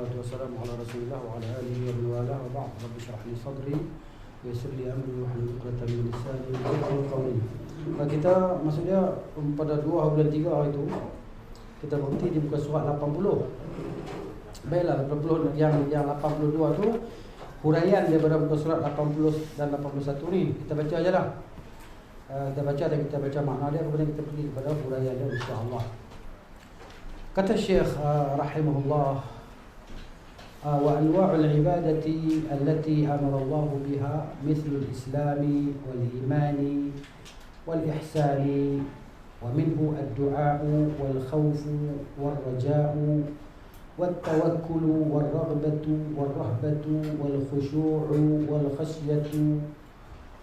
والصلاة والسلام على رسول الله وعلى آله ومن والاه وبعد. رب اشرح لي صدري ويسر لي أمري واحلل 'uqdatam min lisani yafqahu qawli. Kita maksudnya pada 2 bulan 3 hari itu kita berhenti di muka surat 80. Baiklah, 80 yang 82 tu huraian daripada muka surat 80 dan 81 ni kita baca ajalah. Kita baca dan kita baca makna dia, kemudian kita pergi kepada huraian dia insya-Allah. Kata Syekh rahimahullah, wa anwa'ul ibadati allati amara Allah biha mithlu al-islami wal imani wal ihsani wa minhu ad-du'a'u wal khawfu wal raja'u wat tawakkulu wal raghbatu wal rahbatu wal khushu'u wal khasyatu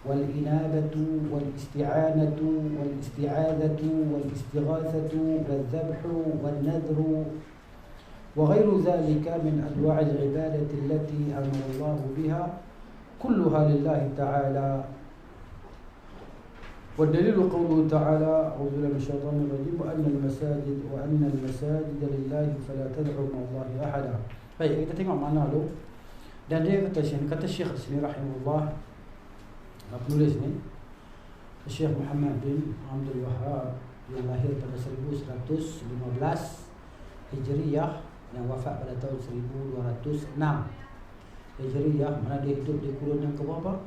والإنابة والاستعانة والاستعاذة والاستغاثة والذبح والنذر وغير ذلك من أنواع العبادة التي أمر الله بها كلها لله تعالى. والدليل قوله تعالى أعوذ بالله من الشيطان الرجيم وأن المساجد لله فلا تدعوا مع الله أحدا. Baik, kita tengok makna dulu. Dan dia kata Syekh sini rahimahullah, penulis ni Syekh Muhammad bin Abdul Wahhab yang lahir pada 1115 Hijriyah, yang wafat pada tahun 1206 Hijriyah. Mana dia hidup di kurun yang ke berapa?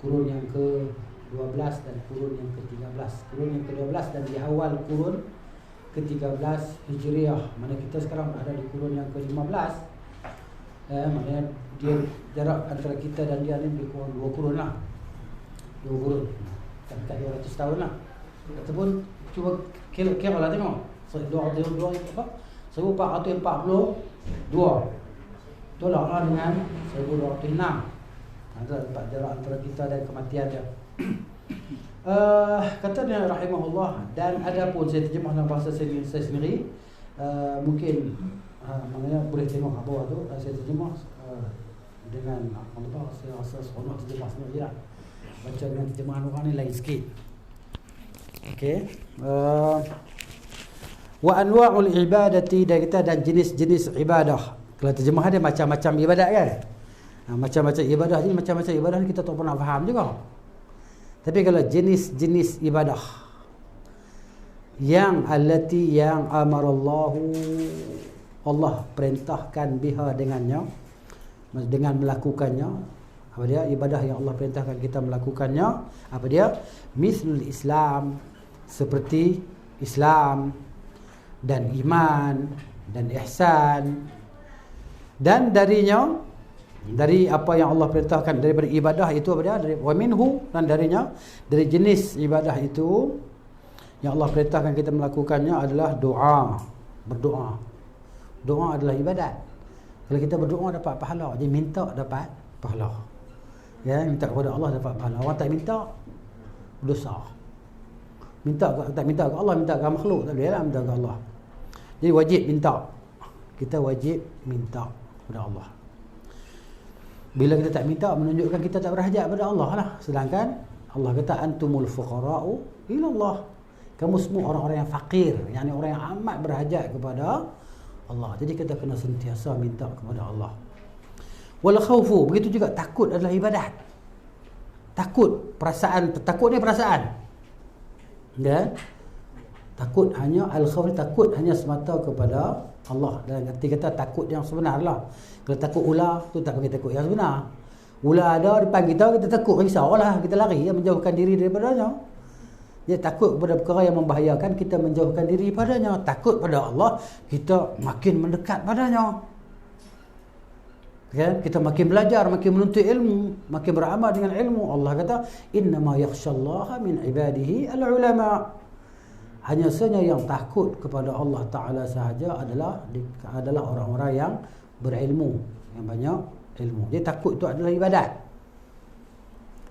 Kurun yang ke-12 dan kurun yang ke-13. Kurun yang ke-12 dan di awal kurun ke-13 Hijriyah. Mana kita sekarang berada di kurun yang ke-15. Maknanya dia jarak antara kita dan dia ni lebih kurang 2 kurun lah. 2 kurun, dekat 200 tahun lah. Ataupun cuba kira lah tengok 1442 tolak lah dengan 1206. Ada jarak antara kita dan kematian dia. Katanya rahimahullah, dan ada pun saya terjemah dalam bahasa saya sendiri. Mungkin maknanya boleh tengok bawah tu, saya terjemah dengan Allah. Saya rasa seronok terjemah sendiri lah. Baca dengan terjemahan orang ni lain sikit. Okey. Wa anwa'ul ibadati, dan jenis-jenis ibadah. Kalau terjemahan dia macam-macam ibadat kan. Macam-macam ibadah ni, macam-macam ibadah ni kita tak pernah faham juga. Tapi kalau jenis-jenis ibadah yang allati yang amarallahu, Allah perintahkan biha dengannya, dengan melakukannya. Apa dia? Ibadah yang Allah perintahkan kita melakukannya. Apa dia? Mislul Islam, seperti Islam dan iman dan ihsan. Dan darinya, dari apa yang Allah perintahkan daripada ibadah itu, apa dia? Dari wa minhu, dan darinya, dari jenis ibadah itu yang Allah perintahkan kita melakukannya adalah doa, berdoa. Doa adalah ibadat. Kalau kita berdoa dapat pahala, jadi minta dapat pahala. Ya, minta kepada Allah dapat pahala. Orang tak minta dosa. Tak minta ke Allah, minta ke makhluk, tak boleh lah minta ke Allah. Jadi wajib minta. Kita wajib minta kepada Allah. Bila kita tak minta, menunjukkan kita tak berhajat kepada Allah lah. Sedangkan Allah kata antumul fuqara'u ila Allah. Kamu semua orang-orang yang fakir, yakni orang yang amat berhajat kepada Allah. Jadi kita kena sentiasa minta kepada Allah. Wal khawfu, begitu juga takut adalah ibadat. Takut, perasaan, takut ni perasaan. Dan takut hanya al-khawf, takut hanya semata kepada Allah. Dan arti kata takut yang sebenar lah. Kalau takut ular, tu tak panggil takut yang sebenar. Ular ada depan kita, kita takut, risaulah, kita lari, menjauhkan diri daripadanya. Dia takut kepada perkara yang membahayakan, kita menjauhkan diri padanya. Takut pada Allah, kita makin mendekat padanya. Ya, kita makin belajar, makin menuntut ilmu, makin beramal dengan ilmu. Allah kata innama yakhshallaha min ibadihi al-ulama. Hanya saja yang takut kepada Allah Ta'ala sahaja adalah orang-orang yang berilmu, yang banyak ilmu. Dia takut itu adalah ibadat.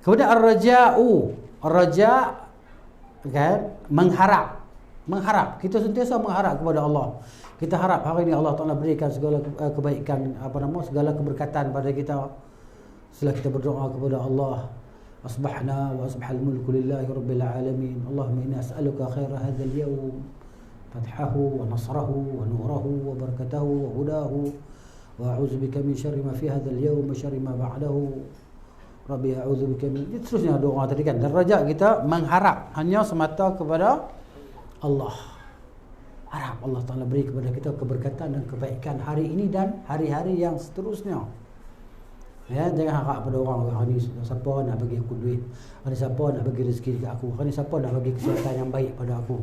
Kemudian ar-raja'u, ar-raja' kan, mengharap. Kita sentiasa mengharap kepada Allah. Kita harap hari ini Allah Ta'ala berikan segala kebaikan, segala keberkatan pada kita. Setelah kita berdoa kepada Allah, asbahna wa asbahal mulku lillahi rabbil alamin. Allahumma inna as'aluka khaira hadzal yawm, fathahu wa nasrahu wa nurahu wa barakatahu wa hudahu wa a'udzubika min syarri ma fi hadzal yawm wa syarri ma ba'dahu. Rabbi a'udzubika min, terusnya doa tadi kan. Darajat kita mengharap hanya semata kepada Allah. Harap Allah Ta'ala beri kepada kita keberkatan dan kebaikan hari ini dan hari-hari yang seterusnya. Ya, jangan harap pada orang, hari ni siapa nak bagi aku duit, hari siapa nak bagi rezeki dekat aku, hari siapa nak bagi kesihatan yang baik pada aku.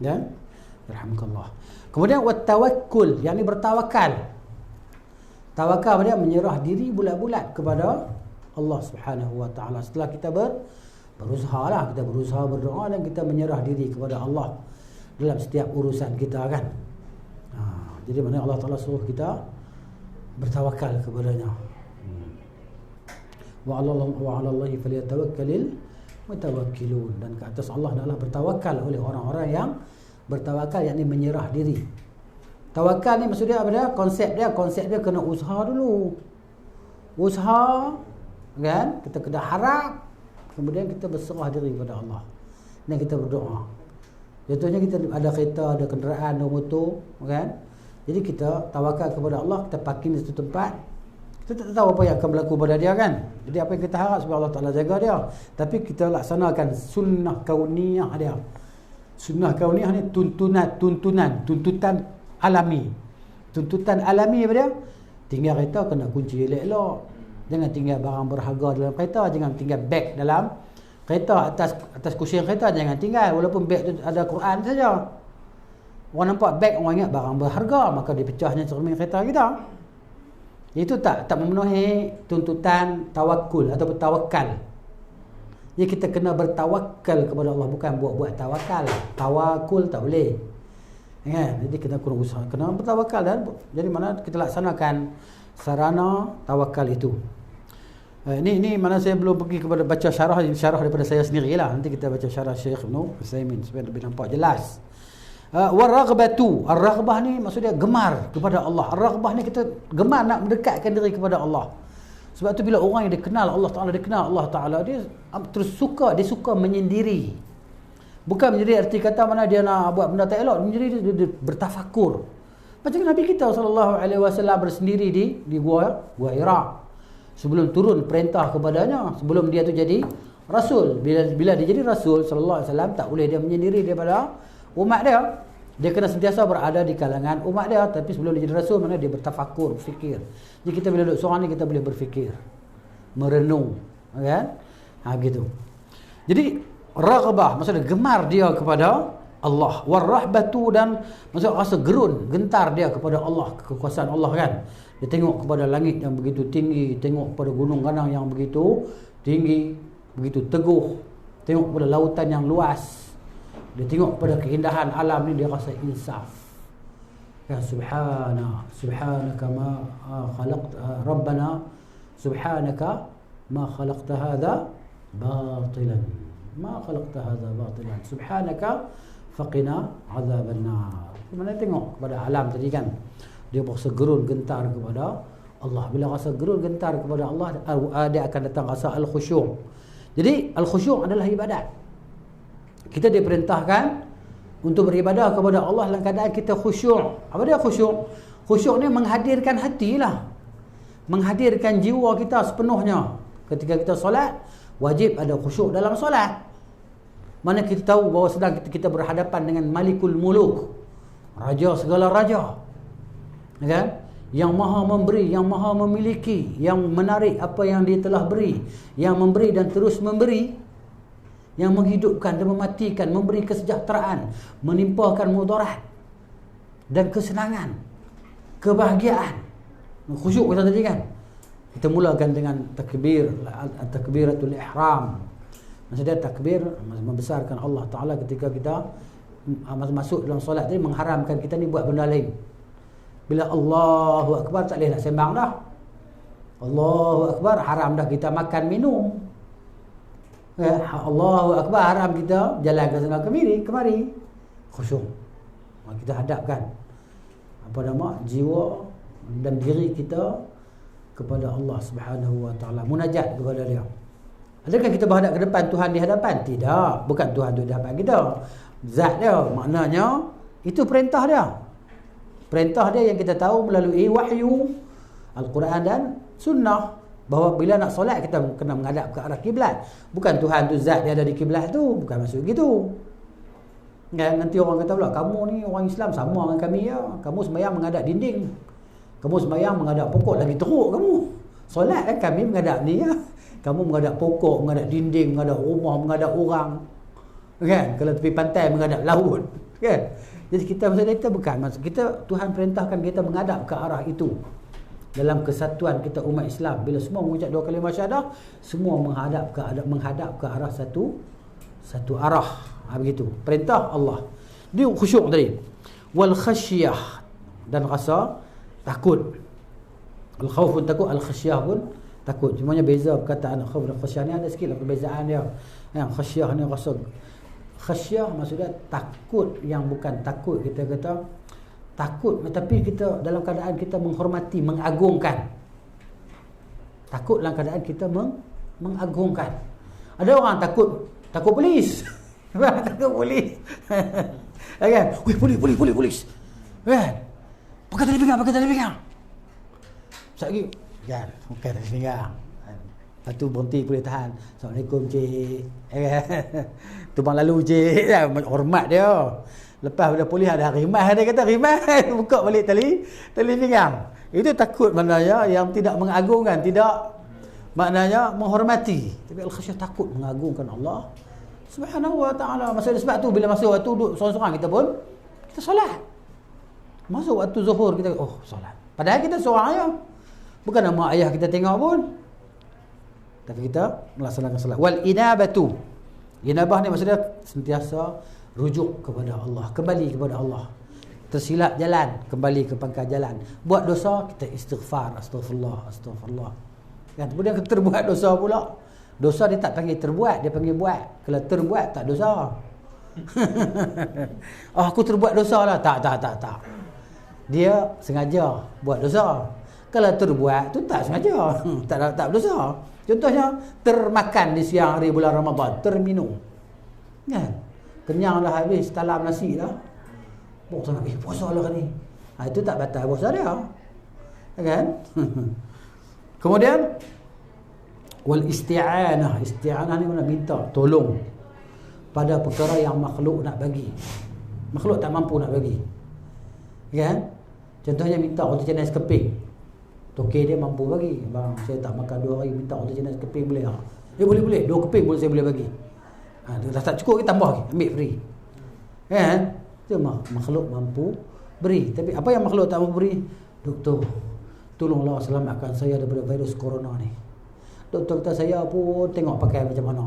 Ya, rahmatullah. Kemudian wat tawakkul, yang ni bertawakal. Tawakal dia menyerah diri bulat-bulat kepada Allah Subhanahu wa taala. Setelah kita berusaha berdoa dan kita menyerah diri kepada Allah dalam setiap urusan kita kan. Jadi mana Allah Ta'ala suruh kita bertawakal kepadanya. Wa 'alallahi falyatawakkalul mutawakkilun, dan ke atas Allah adalah bertawakal oleh orang-orang yang bertawakal, yakni menyerah diri. Tawakal ni maksudnya apa dia? Konsep dia kena usaha dulu. Usaha kan, kita kena harap, kemudian kita berserah diri kepada Allah dan kita berdoa. Contohnya kita ada kereta, ada kenderaan, ada motor kan. Jadi kita tawakal kepada Allah, kita parking di satu tempat. Kita tak tahu apa yang akan berlaku pada dia kan. Jadi apa yang kita harap supaya Allah Ta'ala jaga dia. Tapi kita laksanakan sunnah kauniyah dia. Sunnah kauniyah ni tuntutan alami. Tuntutan alami apa dia? Tinggal kereta kena kunci elok-elok. Jangan tinggal barang berharga dalam kereta, jangan tinggal beg dalam kereta, atas kursi kereta jangan tinggal, walaupun beg tu ada Quran saja. Orang nampak beg, orang ingat barang berharga, maka dipecahnya cermin kereta kita. Itu tak memenuhi tuntutan tawakul atau tawakal. Jadi kita kena bertawakal kepada Allah, bukan buat tawakal. Tawakul tak boleh. Ya, jadi kita kena usaha, kena bertawakal, dan jadi mana kita laksanakan sarana tawakal itu. Ini mana saya belum pergi kepada baca syarah daripada saya sendirilah. Nanti kita baca syarah Syekh Ibn Utsaimin supaya lebih nampak jelas. Waraghbatu, ar-raghbah ni maksudnya gemar kepada Allah. Ar-raghbah ni kita gemar nak mendekatkan diri kepada Allah. Sebab tu bila orang yang dikenal Allah Ta'ala, dia terus suka menyendiri. Bukan menjadi arti kata mana dia nak buat benda tak elok, menjadi dia bertafakur. Macam Nabi kita SAW bersendiri di gua Hira. Sebelum turun perintah kepadanya, sebelum dia tu jadi rasul. Bila dia jadi rasul sallallahu alaihi wasallam, tak boleh dia menyendiri daripada umat dia. Dia kena sentiasa berada di kalangan umat dia. Tapi sebelum dia jadi rasul, mana dia bertafakur, berfikir. Jadi kita bila duduk seorang ni, kita boleh berfikir, merenung, kan? Gitu. Jadi raghbah maksudnya gemar dia kepada Allah. Warahbatu, dan maksud rasa gerun, gentar dia kepada Allah, kekuasaan Allah kan. Dia tengok kepada langit yang begitu tinggi, tengok kepada gunung ganang yang begitu tinggi, begitu teguh, tengok kepada lautan yang luas. Dia tengok kepada keindahan alam ni, dia rasa insaf. Ya subhanaka ma khalaqta rabbana subhanaka ma khalaqta hadha batilan. Ma khalaqta hadha batilan. Subhanaka faqina azaban nar. Mana tengok kepada alam tadi kan, dia berasa gerun gentar kepada Allah. Bila rasa gerun gentar kepada Allah, dia akan datang rasa al-khusyuk. Jadi al-khusyuk adalah ibadat. Kita diperintahkan untuk beribadah kepada Allah dalam keadaan kita khusyuk. Apa dia khusyuk? Khusyuk ni menghadirkan hati lah, menghadirkan jiwa kita sepenuhnya. Ketika kita solat, wajib ada khusyuk dalam solat. Mana kita tahu bahawa sedang kita berhadapan dengan Malikul Muluk, raja segala raja, kan? Yang maha memberi, yang maha memiliki, yang menarik apa yang dia telah beri, yang memberi dan terus memberi, yang menghidupkan dan mematikan, memberi kesejahteraan, menimpakan mudarat dan kesenangan, kebahagiaan. Khusyuk kita tadi kan. Kita mulakan dengan takbiratul ihram. Maksudnya takbir membesarkan Allah Ta'ala ketika kita masuk dalam solat tadi, mengharamkan kita ni buat benda lain. Bila Allahu Akbar, tak boleh nak sembang dah. Allahu Akbar, haram dah kita makan minum. Allahu Akbar, haram kita jalan ke sana kemari. Khusyuk. Kita hadapkan jiwa dan diri kita kepada Allah Subhanahu wa taala, munajat kepada dia. Adakah kita berhadap ke depan Tuhan di hadapan? Tidak, bukan Tuhan tu di hadapan kita. Zat dia, maknanya itu perintah dia. Perintah dia yang kita tahu melalui wahyu, Al-Quran dan sunnah, bahawa bila nak solat kita kena menghadap ke arah kiblat. Bukan Tuhan tu zat dia ada di kiblat tu, bukan maksud gitu. Kan nanti orang kata pula, kamu ni orang Islam sama dengan kami ya. Kamu sembahyang menghadap dinding. Kamu sembahyang menghadap pokok, lagi teruk kamu. Solat kan kami menghadap ni ya. Kamu menghadap pokok, menghadap dinding, menghadap rumah, menghadap orang. Kan? Kalau tepi pantai menghadap laut. Kan? Jadi kita maksud kita bukan, maksud kita Tuhan perintahkan kita menghadap ke arah itu. Dalam kesatuan kita umat Islam, bila semua mengucap dua kalimah syahadah, semua menghadap ke arah satu arah. Begitu. Perintah Allah. Dia khusyuk tadi. Wal khasyah, dan rasa takut. Al khauf pun takut, al khasyah pun takut. Cumanya beza perkataan khauf dan khasyah ni ada sikit perbezaan dia. Yang khasyah ni rasa, khasyah maksudnya takut yang bukan takut kita kata takut, tapi kita dalam keadaan kita menghormati, mengagungkan. Takut dalam keadaan kita mengagungkan. Ada orang takut polis. Takut polis. Kan? Weh, polis. Kan? Pakai tali pinggang. Sekali kan, bukan tali pinggang. Lepas tu berhenti boleh tahan. Assalamualaikum cik. Tumpang lalu cik. Hormat dia. Lepas bila polis ada rimas, dia kata rimas. Buka balik tali pinggang. Itu takut maknanya yang tidak mengagungkan, tidak maknanya menghormati. Tapi al-khasyah takut mengagungkan Allah Subhanahu wa ta'ala. Sebab tu bila masuk waktu duduk seorang-seorang kita pun kita solat. Masuk waktu zuhur kita solat. Padahal kita seorang aja. Bukan nama ayah kita tengok pun. Tapi kita melaksanakan solat. Wal inabatu. Inabah ni maksudnya sentiasa rujuk kepada Allah, kembali kepada Allah. Tersilap jalan, kembali ke pangkal jalan. Buat dosa, kita istighfar, astagfirullah. Kan kemudian kita terbuat dosa pula. Dosa dia tak panggil terbuat, dia panggil buat. Kalau terbuat tak dosa. Aku terbuat dosa lah. Tak. Dia sengaja buat dosa. Kalau terbuat tu tak sengaja. tak dosa. Contohnya termakan di siang hari bulan Ramadan, terminum. Kan? Kenyang dah habis, talam nasi dah. Puasa lah ni. Itu tak batal puasa dia. Kan? Kemudian wal isti'anah. Isti'anah ni mana? Minta tolong pada perkara yang makhluk nak bagi. Makhluk tak mampu nak bagi. Kan? Contohnya minta roti canai sekeping. Tokek dia mampu bagi. Bang, saya tak makan 2 hari, minta roti canai sekeping boleh tak? Boleh. 2 keping boleh, saya boleh bagi. Dah tak cukup, kita tambah lagi, ambil free. Kan? Itu makhluk mampu beri. Tapi apa yang makhluk tak mampu beri? Doktor, tolonglah selamatkan saya daripada virus corona ni. Doktor kata saya pun tengok pakai macam mana.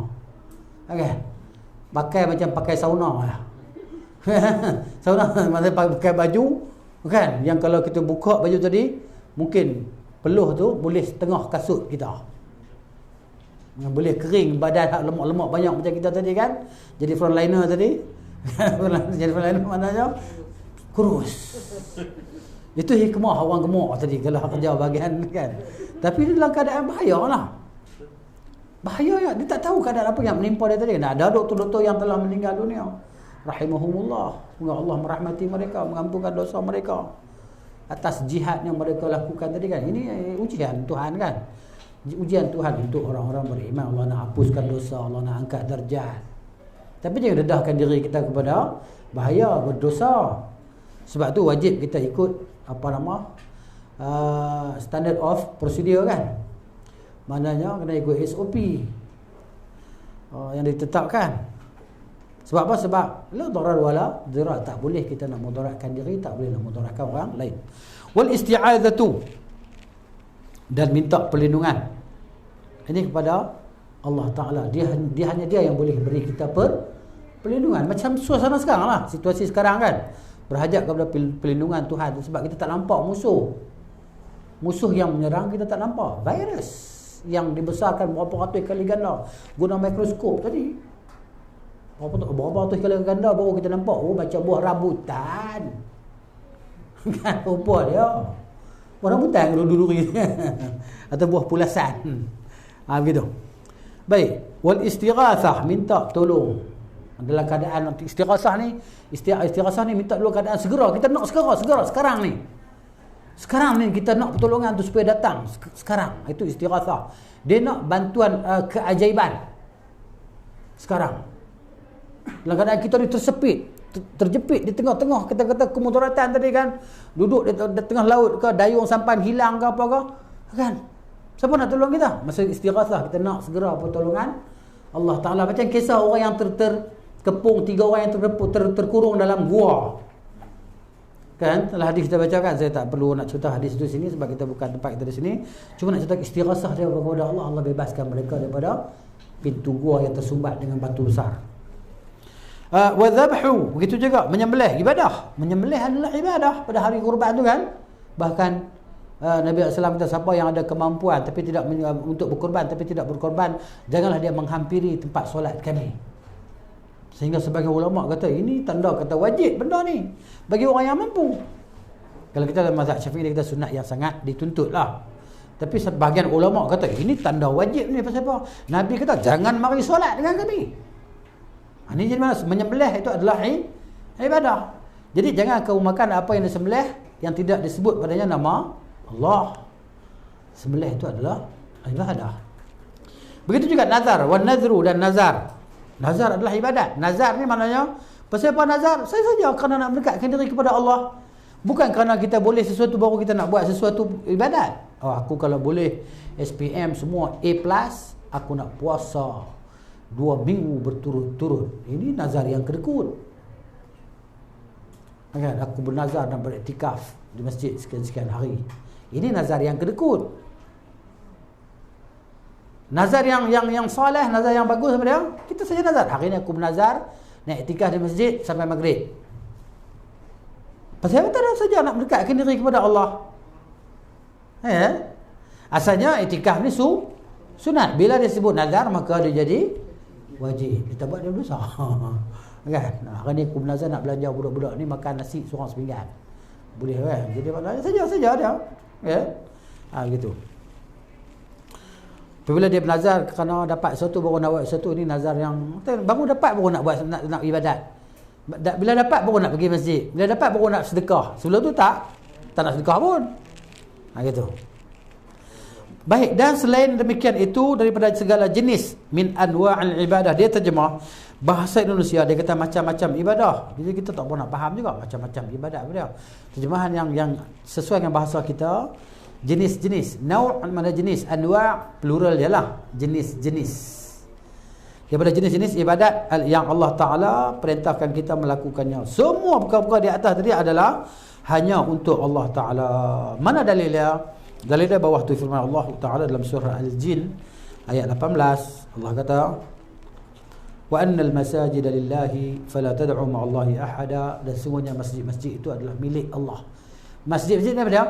Kan? Pakai macam pakai sauna lah. Sauna masa pakai baju kan, yang kalau kita buka baju tadi mungkin peluh tu boleh setengah kasut kita. Boleh kering badan lemak-lemak banyak macam kita tadi kan. Jadi frontliner tadi. Jadi frontliner maknanya kurus. Itu hikmah orang gemuk tadi kalau kerja bahagian kan. Tapi dia dalam keadaan bahaya lah. Bahaya ya. Dia tak tahu keadaan apa yang menimpa dia tadi. Nah, ada doktor-doktor yang telah meninggal dunia. Rahimahumullah. Semoga Allah merahmati mereka, mengampunkan dosa mereka atas jihad yang mereka lakukan tadi kan. Ini ujian Tuhan kan. Ujian Tuhan untuk orang-orang beriman. Allah nak hapuskan dosa, Allah nak angkat darjat. Tapi jangan dedahkan diri kita kepada bahaya berdosa. Sebab tu wajib kita ikut standard of procedure kan. Maknanya kena ikut SOP yang ditetapkan. Sebab apa? Sebab la darar wala dirar. Tak boleh kita nak mudaratkan diri, tak boleh nak mudaratkan orang lain. Wal isti'adzatu, dan minta perlindungan ini kepada Allah Ta'ala. Dia hanya dia yang boleh beri kita perlindungan. Macam suasana sekarang lah, situasi sekarang kan, berhajat kepada perlindungan Tuhan. Sebab kita tak nampak musuh yang menyerang kita, tak nampak. Virus yang dibesarkan berapa ratus kali ganda guna mikroskop tadi, berapa ratus kali ganda baru kita nampak. Macam buah rambutan kan, rupa dia buah rambutan dulu atau buah pulasan. Begitu. Baik. Wal istighatsah, minta tolong dalam keadaan istighatsah ni. Istighatsah ni minta dulu keadaan segera. Kita nak segera sekarang ni. Sekarang ni kita nak pertolongan tu supaya datang. Sekarang. Itu istighathah. Dia nak bantuan keajaiban. Sekarang. Dalam keadaan kita ni tersepit, terjepit di tengah-tengah kata-kata kemudaratan tadi kan. Duduk di tengah laut ke, dayung sampan hilang ke apa ke. Kan? Siapa nak tolong kita? Masa istighathah kita nak segera pertolongan Allah Ta'ala. Macam kisah orang yang terkepung, 3 orang yang terkurung dalam gua. Kan? Dalam hadis kita baca kan, saya tak perlu nak cerita hadis itu sini sebab kita bukan tempat kita di sini. Cuma nak cerita istighathah dia kepada Allah, Allah bebaskan mereka daripada pintu gua yang tersumbat dengan batu besar. Wa dhabhu, begitu juga menyembelih, ibadah. Menyembelih adalah ibadah pada hari kurban tu kan. Bahkan Nabi SAW kata, siapa yang ada kemampuan tapi tidak untuk berkorban tapi tidak berkorban, janganlah dia menghampiri tempat solat kami. Sehingga sebagian ulama kata ini tanda kata wajib benda ni bagi orang yang mampu. Kalau kita dalam mazhab Syafi'i kita sunat yang sangat dituntut lah. Tapi sebahagian ulama kata ini tanda wajib ni. Pasal apa? Nabi kata jangan mari solat dengan kami. Ini jadi mana? Menyembelih itu adalah ibadah. Jadi jangan kau makan apa yang disembelih yang tidak disebut padanya nama Allah. Sembelih itu adalah ibadah. Begitu juga nazar, wan nadhru dan nazar. Nazar adalah ibadat. Nazar ni maknanya, pasal apa nazar? Saya saja kerana nak mendekatkan diri kepada Allah. Bukan kerana kita boleh sesuatu baru kita nak buat sesuatu ibadat. Oh, aku kalau boleh SPM semua A+, aku nak puasa 2 minggu berturut-turut. Ini nazar yang kedekut. Kan? Aku bernazar dan beriktikaf di masjid sekian-sekian hari. Ini nazar yang kedekut. Nazar yang soleh, nazar yang bagus apa dia? Kita saja nazar. Hari ni aku bernazar nak iktikaf di masjid sampai maghrib. Pasal apa tak saja nak mendekatkan diri kepada Allah. Asalnya iktikaf ni sunat. Bila dia sebut nazar maka dia jadi wajib. Kita buat dia dosa. Kan? Hari ni aku bernazar nak belanja budak-budak ni makan nasi seorang sepinggan. Boleh kan? Jadi saja dia. Ya. Gitu. Apabila dia bernazar kerana dapat sesuatu baru nak buat sesuatu, ini nazar yang baru dapat baru nak buat nak ibadat. Bila dapat baru nak pergi masjid. Bila dapat baru nak sedekah. Sebelum tu tak nak sedekah pun. Gitu. Baik, dan selain demikian itu daripada segala jenis min anwa'il ibadah, dia terjemah bahasa Indonesia dia kata macam-macam ibadah. Jadi kita tak pernah faham juga macam-macam ibadat apa dia. Terjemahan yang sesuai dengan bahasa kita. Jenis-jenis, naw' mana jenis, anwa' plural dia lah, jenis-jenis. Daripada jenis-jenis ibadat yang Allah Ta'ala perintahkan kita melakukannya. Semua perkara-perkara di atas tadi adalah hanya untuk Allah Ta'ala. Mana dalilnya? Dalilnya bawah tu firman Allah Ta'ala dalam surah Al-Jin ayat 18. Allah kata, wa annal masajida lillahi fala tad'u ma'allahi ahada. Dan semuanya masjid-masjid itu adalah milik Allah. Masjid-masjid ni apa dia?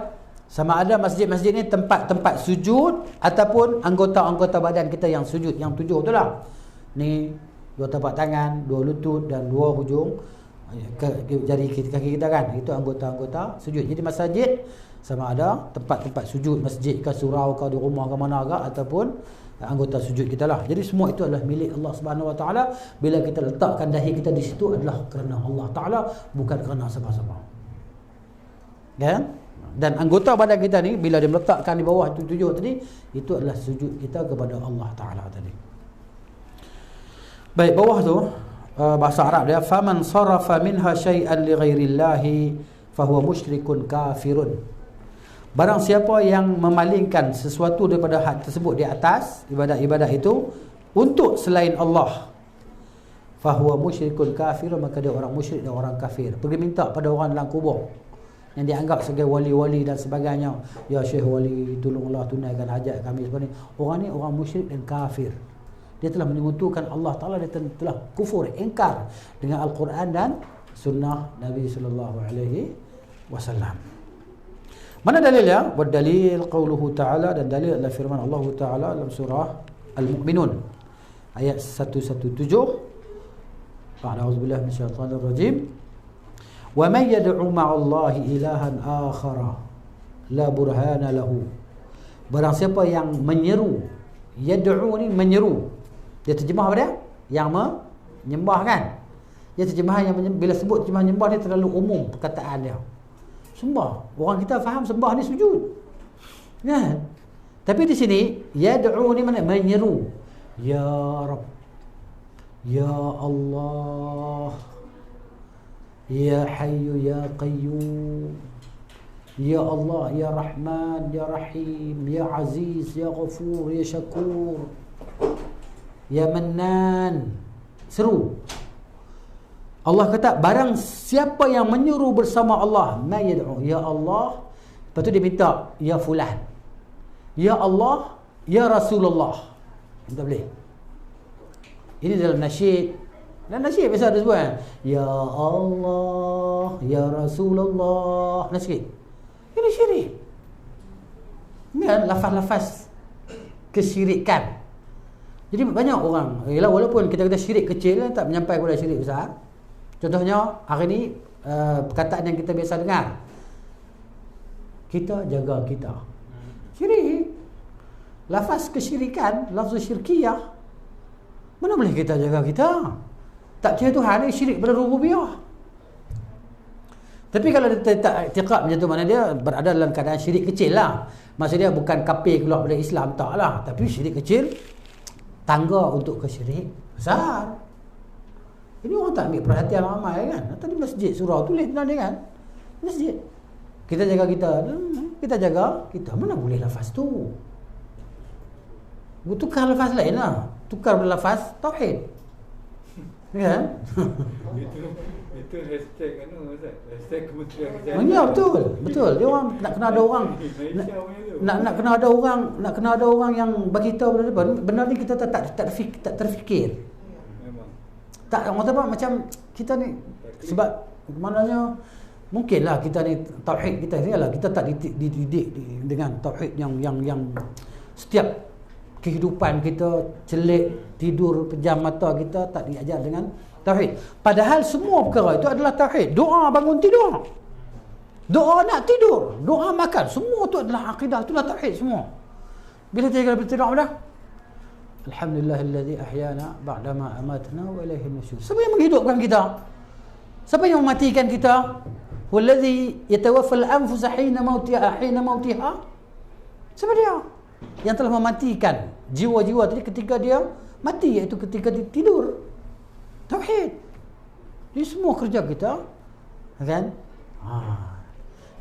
Sama ada masjid-masjid ni tempat-tempat sujud ataupun anggota-anggota badan kita yang sujud, yang 7 tu lah. Ni 2 tapak tangan, 2 lutut dan 2 hujung jari kaki kita kan. Itu anggota-anggota sujud. Jadi masjid sama ada tempat-tempat sujud, masjid ke surau ke di rumah ke mana ke ataupun anggota sujud kita lah. Jadi semua itu adalah milik Allah Subhanahu Wa Taala. Bila kita letakkan dahi kita di situ adalah kerana Allah Taala, bukan kerana siapa-siapa. Kan? Dan anggota badan kita ni bila dia meletakkan di bawah itu 7 tadi, itu adalah sujud kita kepada Allah Ta'ala tadi. Baik, bawah tu bahasa Arab dia, faman sarafa minha syai'an li ghairillahi fahuwa musyrikun kafirun. Barang siapa yang memalingkan sesuatu daripada hak tersebut di atas ibadah-ibadah itu untuk selain Allah, fahuwa musyrikun kafirun, maka dia orang musyrik dan orang kafir. Pergi minta pada orang dalam kubur yang dianggap sebagai wali-wali dan sebagainya, ya Syekh wali tolonglah tunaikan hajat kami seperti ini. Orang ni orang musyrik dan kafir. Dia telah menyekutukan Allah Ta'ala, dia telah kufur, ingkar dengan Al-Quran dan sunnah Nabi sallallahu alaihi wasallam. Mana dalilnya? Berdalil qauluhu ta'ala, dan dalil adalah firman Allah Ta'ala dalam surah Al-Mu'minun ayat 117. A'udzubillahi minasyaitonir rajim. Wa man yad'u ma'allahi ilahan akhara la burhana lahu. Barang siapa yang menyeru, yad'u ni menyeru. Dia terjemah apa dia? Yang menyembah kan? Dia terjemahan yang bila sebut terjemahan menyembah ni terlalu umum perkataan dia. Sembah. Orang kita faham sembah ni sujud. Kan? Tapi di sini yad'u ni mana? Menyeru. Ya Rabb. Ya Allah. Ya Hayyu ya Qayyum. Ya Allah, Ya Rahman, Ya Rahim, Ya Aziz, Ya Ghafur, Ya Syakur, Ya Mannan. Seru. Allah kata, barang siapa yang menyuruh bersama Allah, ma yad'u, ya Allah. Lepas tu dia minta, ya fulan, ya Allah, ya Rasulullah. Tak boleh. Ini dalam nasyid. Dan nasyid biasa ada sebut kan? Ya Allah, ya Rasulullah. Nasyid. Ini syirik. Ini kan lafaz-lafaz kesyirikan. Jadi banyak orang, walaupun kita kata syirik kecil, tak menyampai kepada syirik besar. Contohnya hari ni perkataan yang kita biasa dengar, kita jaga kita. Syirik. Lafaz kesyirikan, lafaz syirkiyah. Mana boleh kita jaga kita? Tak percaya Tuhan ni syirik pada rububiyah. Tapi kalau dia tak i'tiqad macam tu, mana dia berada dalam keadaan syirik kecil lah. Maksudnya bukan kafir keluar dari Islam, tak lah. Tapi syirik kecil, tangga untuk ke syirik besar. Ini orang tak ambil perhatian ramai kan. Tadi masjid surau tulis benar dia kan. Masjid. Kita jaga kita. Kita jaga kita. Mana boleh lafaz tu? Tukar lafaz lain lah. Tukar lafaz tauhid. Ya kan? Itu hashtag kan, Ustaz? Hashtag Kementerian Kesihatan. Ya betul. Betul. Dia orang nak kena ada orang nak kena ada orang yang bagi tahu benda depan. Benar ni kita tak terfikir. Memang. Tak, orang tahu macam kita ni sebab maknanya mungkinlah kita ni tauhid kita ni lah, kita tak dididik dengan tauhid yang setiap kehidupan kita, celik, tidur, pejam mata kita tak diajar dengan tauhid. Padahal semua perkara itu adalah tauhid. Doa bangun tidur, doa nak tidur, doa makan, semua tu adalah akidah, itulah tauhid semua. Bila tidur apa dah? Alhamdulillahilladzi ahyana ba'dama amatna wa ilaihi nusyur. Siapa yang menghidupkan kita? Siapa yang mematikan kita? Wallazi yatawaffal anfusa hina mautiha. Siapa dia? Yang telah mematikan jiwa-jiwa tadi ketika dia mati, iaitu ketika dia tidur. Tauhid. Ini semua kerja kita, kan?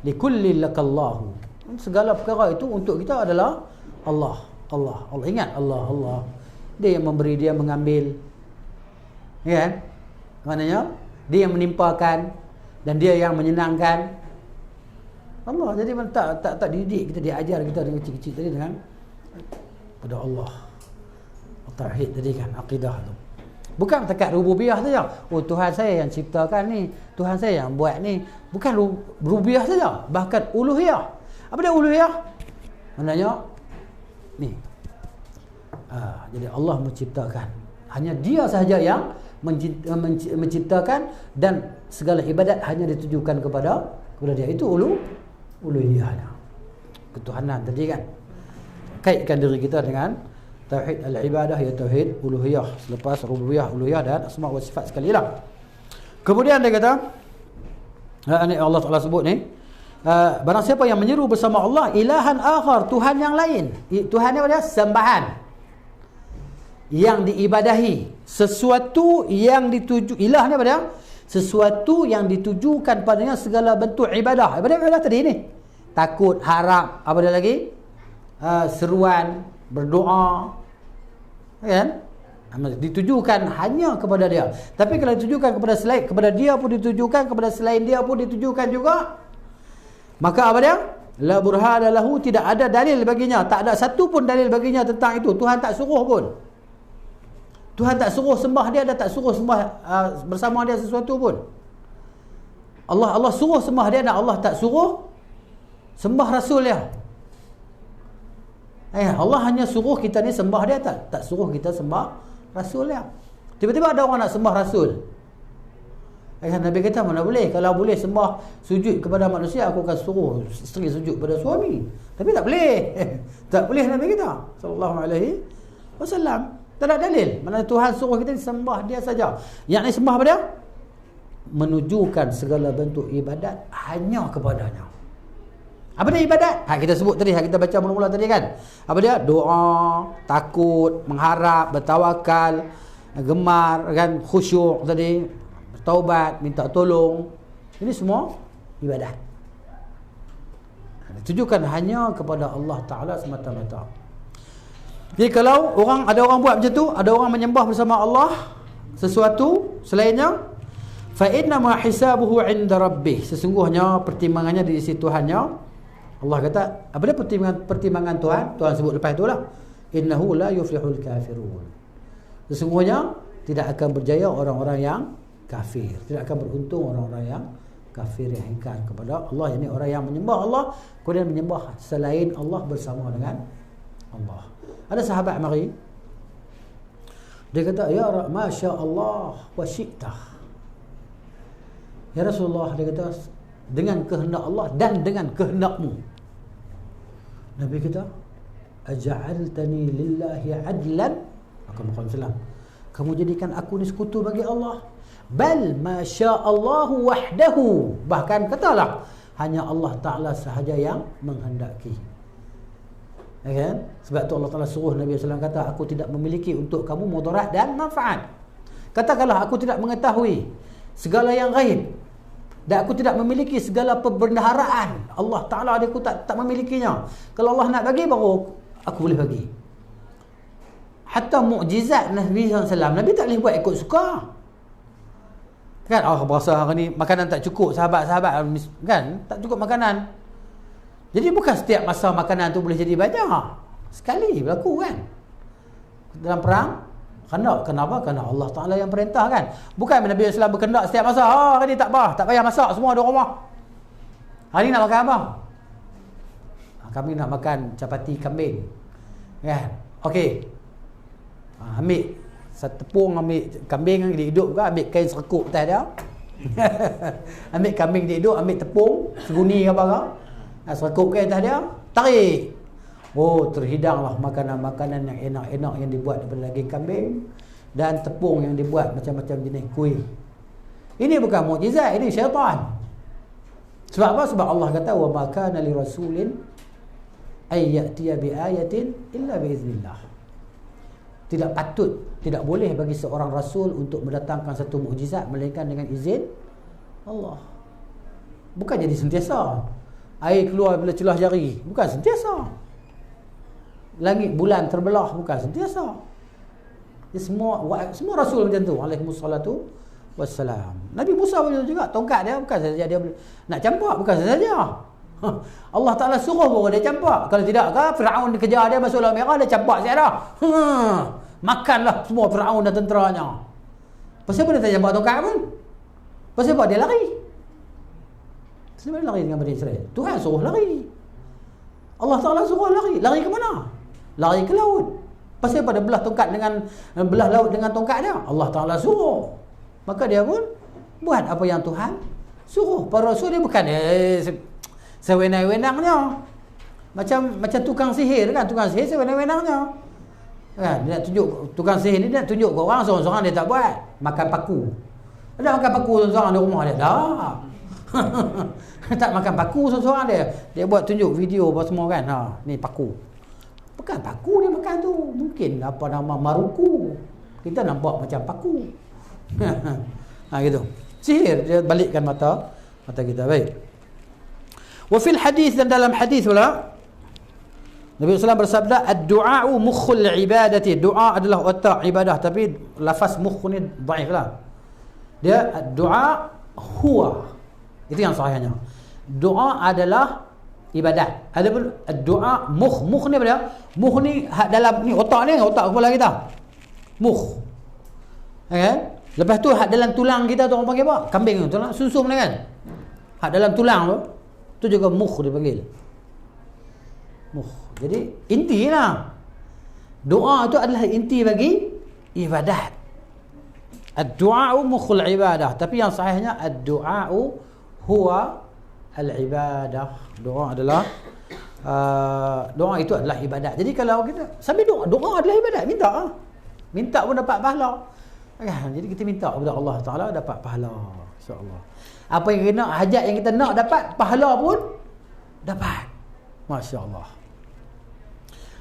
Likulli lakallahu. Segala perkara itu untuk kita adalah Allah. Allah. Ingat Allah. Dia yang memberi, dia mengambil. Ya kan? Maknanya dia yang menimpakan dan dia yang menyenangkan. Allah. Jadi tak dididik kita, diajar kita dengan kecil-kecil tadi dengan pada Allah. Tauhid tadi kan, akidah tu. Bukan dekat rububiyah saja. Oh, Tuhan saya yang ciptakan ni, Tuhan saya yang buat ni. Bukan rububiyah saja, bahkan uluhiyah. Apa dia uluhiyah? Maknanya ni. Jadi Allah menciptakan. Hanya dia sahaja yang menciptakan dan segala ibadat hanya ditujukan kepada dia. Itu uluhiyahnya. Ketuhanan tadi kan. Kaitkan diri kita dengan tauhid al-ibadah, ya tauhid uluhiyah, selepas rububiyah, uluhiyah dan asma wa sifat sekali lah. Kemudian dia kata, ini Allah Taala sebut ni, barang siapa yang menyeru bersama Allah ilahan akhar, Tuhan yang lain. Tuhan ni apa dia? Sembahan yang diibadahi, sesuatu yang dituju. Ilah ni apa dia? Sesuatu yang ditujukan padanya segala bentuk ibadah. Ibadah tadi ni, takut, harap, apa dia lagi? Seruan, berdoa, kan? Ditujukan hanya kepada dia. Tapi kalau ditujukan kepada dia pun ditujukan, kepada selain dia pun ditujukan juga, maka apa dia? La burhana lahu, tidak ada dalil baginya. Tak ada satu pun dalil baginya tentang itu. Tuhan tak suruh pun. Tuhan tak suruh sembah dia, dan tak suruh sembah bersama dia sesuatu pun. Allah suruh sembah dia, dan Allah tak suruh sembah Rasul dia. Allah hanya suruh kita ni sembah dia, tak suruh kita sembah Rasul dia. Tiba-tiba ada orang nak sembah Rasul. Nabi kata mana boleh. Kalau boleh sembah sujud kepada manusia, aku akan suruh isteri sujud pada suami. Tapi tak boleh. Tak boleh Nabi kita sallallahu alaihi wasallam. Tak ada dalil. Mana Tuhan suruh kita sembah dia saja. Yang ni sembah apa dia? Menujukan segala bentuk ibadat hanya kepadanya. Apa dia ibadat? Kita sebut tadi, kita baca mula-mula tadi kan. Apa dia? Doa, takut, mengharap, bertawakal, gemar kan, khusyuk tadi, bertaubat, minta tolong. Ini semua ibadat. Ditujukan hanya kepada Allah Ta'ala semata-mata. Jadi kalau ada orang buat macam tu, ada orang menyembah bersama Allah sesuatu selainnya, fa inna ma hisabuhu 'inda rabbih, sesungguhnya pertimbangannya di sisi Tuhannya. Allah kata, apa dia pertimbangan Tuhan? Tuhan sebut lepas itulah, innahu la yuflihul kafirun, sesungguhnya tidak akan berjaya orang-orang yang kafir, tidak akan beruntung orang-orang yang kafir, yang ingkar kepada Allah. Ini orang yang menyembah Allah kemudian menyembah selain Allah bersama dengan Allah. Ada sahabat mari, dia kata, ya Masya Allah wa syi'tah, ya Rasulullah, dia kata, dengan kehendak Allah dan dengan kehendakmu. Nabi kata, aja'altani lillahi adlan, maka Muhammad SAW, kamu jadikan aku ni sekutu bagi Allah. Bal masya'allahu wahdahu, bahkan katalah hanya Allah Ta'ala sahaja yang menghendaki. Ya kan? Sebab tu Allah Ta'ala suruh Nabi SAW kata, aku tidak memiliki untuk kamu mudarat dan manfaat. Katakanlah aku tidak mengetahui segala yang ghaib, dan aku tidak memiliki segala perbendaharaan. Allah Ta'ala aku tak memilikinya. Kalau Allah nak bagi, baru aku boleh bagi. Hatta mukjizat Nabi SAW, Nabi tak boleh buat ikut suka. Kan, berasa hari ni makanan tak cukup, sahabat-sahabat kan, tak cukup makanan. Jadi bukan setiap masa makanan tu boleh jadi banyak. Sekali berlaku kan. Dalam perang, kenapa? Kerana Allah Ta'ala yang perintah kan. Bukan Nabi SAW berkendak setiap masa, hari ni tak payah masak, semua ada rumah. Hari ni nak makan apa? Kami nak makan capati kambing kan. Okey, ambil satu tepung, ambil kambing yang dihidup ke, ambil kain serkuk atas dia. Ambil kambing dihidup, ambil tepung seguni ke apa ke, serkuk kain atas dia, tarik. Terhidanglah makanan-makanan yang enak-enak yang dibuat daripada daging kambing dan tepung yang dibuat macam-macam jenis kuih. Ini bukan mukjizat, ini syaitan. Sebab apa? Sebab Allah kata, wa ma kana li rasulin ay ya'tiya bi ayatin illa bi iznillah. Tidak patut, tidak boleh bagi seorang rasul untuk mendatangkan satu mukjizat melainkan dengan izin Allah. Bukan jadi sentiasa air keluar bila celah jari, bukan sentiasa. Langit bulan terbelah, bukan sentiasa. Semua rasul macam tu, alaihi wassalatu wassalam. Nabi Musa pun juga, tongkat dia bukan saja dia nak campak, bukan saja. Allah Ta'ala suruh baru dia campak. Kalau tidak ke, Firaun dikejar dia masuk Laut Merah, dia campak siap dah. Makanlah semua Firaun dan tenteranya. Pasal apa dia tak campak tongkat pun? Pasal apa dia lari? Kenapa dia lari dengan Bani Israel? Tuhan suruh lari. Allah Ta'ala suruh lari. Lari ke mana? Lari ke laut. Pasal apa dia belah tongkat dengan belah laut dengan tongkat dia? Allah Ta'ala suruh. Maka dia pun buat apa yang Tuhan suruh. Para rasul dia bukan sewenang-wenangnya. Macam tukang sihir kan, tukang sihir sewenang-wenangnya. Kan, dia nak tunjuk, tukang sihir ni dia nak tunjuk ke orang, seorang-seorang dia tak buat. Makan paku. Ada makan paku seorang-seorang di rumah dia? Tak. Tak makan paku seorang-seorang dia. Dia buat tunjuk video apa semua kan. Ni paku. Bukan paku dia makan tu. Mungkin apa nama maruku. Kita nampak macam paku. Gitu. Sihir, dia balikkan mata kita. Baik. Wa fil hadis, dan dalam hadis pula Nabi SAW bersabda, ad-du'a'u mukhul ibadati. Doa adalah otak ibadah, tapi lafaz mukh ni dhaif lah. Dia ad-du'a huwa. Itu yang sahihnya. Doa adalah ibadat. Adapun ad-du'a mukh ni apa dia? Mukh ni dalam ni otak ni, otak kepala kita. Mukh. Okay? Lepas tu hak dalam tulang kita tu orang panggil apa? Kambing tu, tulang susum ni kan. Hak dalam tulang tu juga mukh dipanggil. Mukh. Jadi intilah. Doa tu adalah inti bagi ibadat. Ad-du'a'u mukhul ibadah. Tapi yang sahihnya ad-du'a'u huwa al-ibadah. Doa adalah doa itu adalah ibadat. Jadi kalau kita sambil doa adalah ibadat, minta pun dapat pahala. Jadi kita minta kepada Allah Ta'ala dapat pahala, insya-Allah. Apa yang kena hajat yang kita nak dapat pahala pun Dapat. Masya Allah.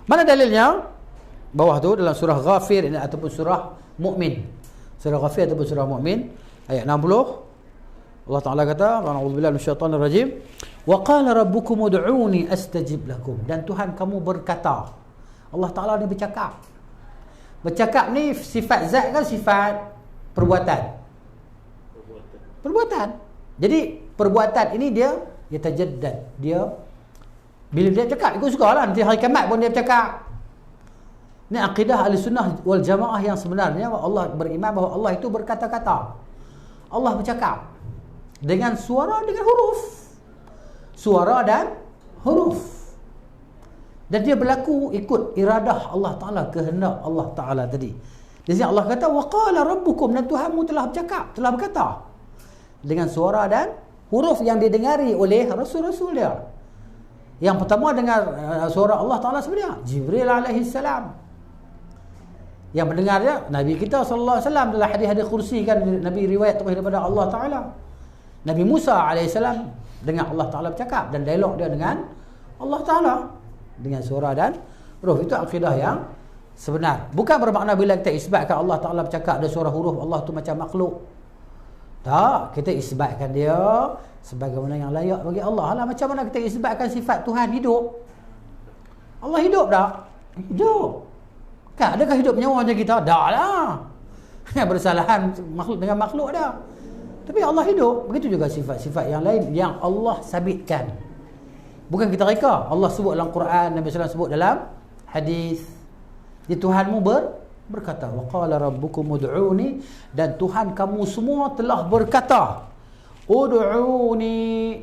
Mana dalilnya? Bawah tu dalam surah Ghafir ini ataupun surah Mukmin. Surah Ghafir ataupun surah Mukmin ayat 60. Allah Taala kata, "A'udzubillahi minasyaitonir rajim. Wa qala rabbukum ud'uni astajib lakum." Dan Tuhan kamu berkata. Allah Taala ni bercakap. Bercakap ni sifat zat kan sifat perbuatan. Perbuatan. Jadi perbuatan ini dia tajaddad. Dia bila dia cakap ikut suka lah. Nanti hari kiamat pun dia bercakap. Ini akidah Ahlussunnah wal Jamaah yang sebenarnya. Allah beriman bahawa Allah itu berkata-kata. Allah bercakap dengan suara, dengan huruf. Suara dan huruf. Dan dia berlaku ikut iradah Allah Ta'ala, kehendak Allah Ta'ala tadi. Di sini Allah kata, wa qala rabbukum, dan Tuhanmu telah bercakap, telah berkata. Dengan suara dan huruf yang didengari oleh Rasul-Rasul dia. Yang pertama dengar suara Allah Ta'ala sebenarnya, Jibril alaihi salam. Yang mendengarnya Nabi kita sallallahu alaihi wasallam dalam hadis-hadis kursi kan, Nabi riwayat daripada Allah Taala. Nabi Musa alaihi salam dengar Allah Taala bercakap dan dialog dia dengan Allah Taala dengan suara dan huruf. Itu akidah yang sebenar. Bukan bermakna bila kita isbatkan Allah Taala bercakap ada suara huruf Allah tu macam makhluk. Tak, kita isbatkan dia sebagaimana yang layak bagi Allah lah. Macam mana kita isbatkan sifat Tuhan hidup? Allah hidup tak? Hidup. Kan, adakah hidup nyawa macam kita? Tak lah. Bersalahan makhluk dengan makhluk dah. Tapi Allah hidup. Begitu juga sifat-sifat yang lain yang Allah sabitkan. Bukan kita reka. Allah sebut dalam Quran, Nabi SAW sebut dalam hadis. Di Tuhanmu berkata, wa qala rabbukum ud'uni, dan Tuhan kamu semua telah berkata, ud'uni,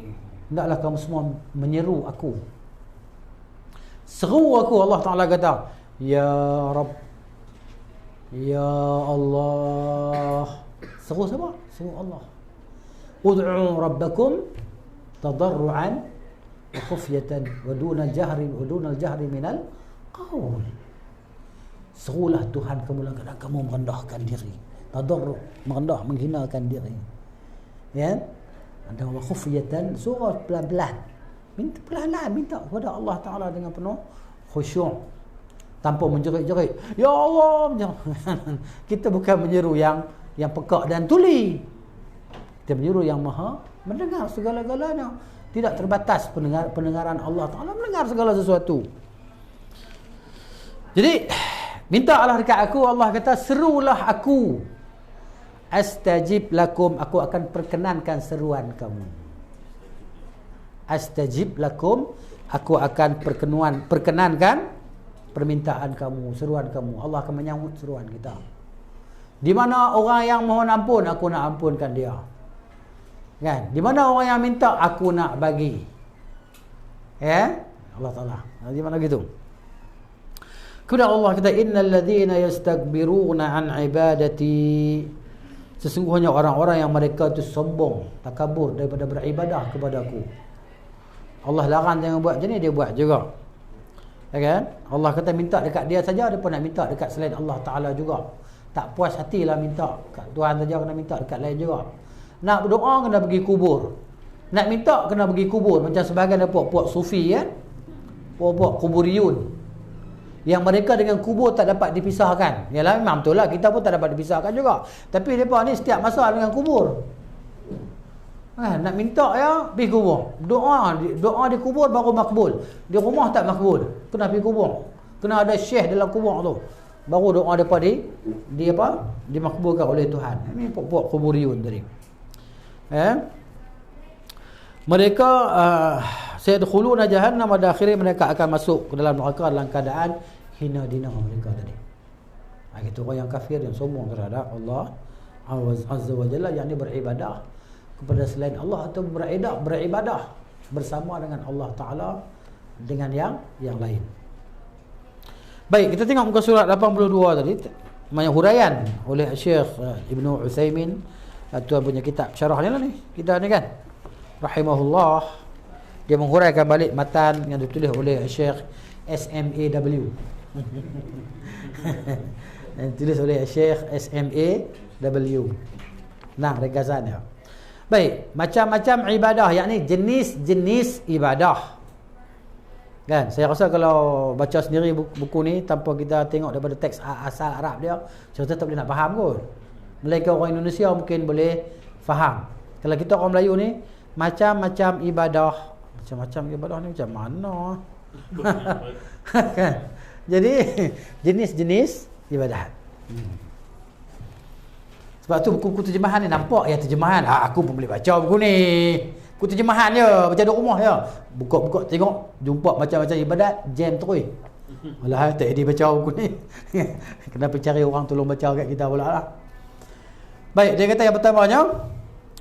hendaklah kamu semua menyeru aku. Seru aku. Allah Ta'ala kata, ya Rabb, ya Allah. Seru siapa? Seru Allah. Ud'u rabbakum tadarruan wa khufyatan wa dunal jahri minal qaul. Serulah Tuhan kamu dalam kamu merendahkan diri. Tadarru, merendah, menghinakan diri. Ya? Ada wa khufyatan, surah pelan-pelan. Minta pelan-pelan, minta kepada Allah Taala dengan penuh khusyuk. Tanpa menjerit-jerit, ya Allah. Kita bukan menyeru yang pekak dan tuli. Kita menyeru yang maha mendengar segala-galanya. Tidak terbatas pendengaran Allah Ta'ala, mendengar segala sesuatu. Jadi minta Allah dekat aku. Allah kata, serulah aku, astajib lakum, aku akan perkenankan seruan kamu. Astajib lakum, aku akan perkenankan permintaan kamu, seruan kamu. Allah akan menyambut seruan kita. Di mana orang yang mohon ampun, aku nak ampunkan dia. Kan? Di mana orang yang minta, aku nak bagi. Ya? Allah Ta'ala. Di mana gitu? Kemudian Allah kata, innal ladzina yastakbiruna an ibadati, sesungguhnya orang-orang yang mereka itu sombong, takabur daripada beribadah kepadaku. Allah larang jangan buat macam ni, dia buat juga. Ya kan? Allah kata minta dekat dia saja, dia pun nak minta dekat selain Allah Ta'ala juga. Tak puas hatilah minta kat Tuhan saja, kena minta dekat lain juga. Nak berdoa kena pergi kubur. Nak minta kena pergi kubur. Macam sebahagian puak-puak sufi kan, puak-puak kuburiyun, yang mereka dengan kubur tak dapat dipisahkan. Yalah, memang betul lah, kita pun tak dapat dipisahkan juga. Tapi mereka ni setiap masa dengan kubur. Nak minta ya, pergi kubur. Doa di kubur baru makbul. Di rumah tak makbul. Kena pergi kubur. Kena ada syekh dalam kubur tu. Baru doa depa dimakbulkan oleh Tuhan. Ini puak-puak kuburiyun tadi. Mereka sayadkhuluna jahannam, pada akhirnya mereka akan masuk ke dalam neraka dalam keadaan hina dina mereka tadi. Itu orang yang kafir, yang sombong terhadap Allah Azza wa Jalla, yang beribadah kepada selain Allah atau beribadah bersama dengan Allah Ta'ala dengan yang lain. Baik, kita tengok muka surat 82 tadi, banyak huraian oleh Syekh Ibnu Utsaimin, tuan punya kitab syarahnya lah ni, kita ni kan, rahimahullah. Dia menghuraikan balik matan yang ditulis oleh Syekh SMAW. Yang ditulis oleh Syekh SMAW. Nah, ringkasannya. Baik, macam-macam ibadah, yakni jenis-jenis ibadah. Kan, saya rasa kalau baca sendiri buku ni tanpa kita tengok daripada teks asal Arab dia, saya rasa tak boleh nak faham kot. Melainkan orang Indonesia mungkin boleh faham. Kalau kita orang Melayu ni, macam-macam ibadah. Macam-macam ibadah ni macam mana? Kan? Jadi, jenis-jenis ibadat. Sebab tu buku-buku terjemahan ni nampak ya terjemahan. Aku pun boleh baca buku ni. Buku terjemahan je, baca di rumah je. Buka-buka tengok, jumpa macam-macam ibadat, jam terus. Alah, tak ada baca buku ni. Kenapa cari orang tolong baca kat kita pula lah. Baik, dia kata yang pertamanya,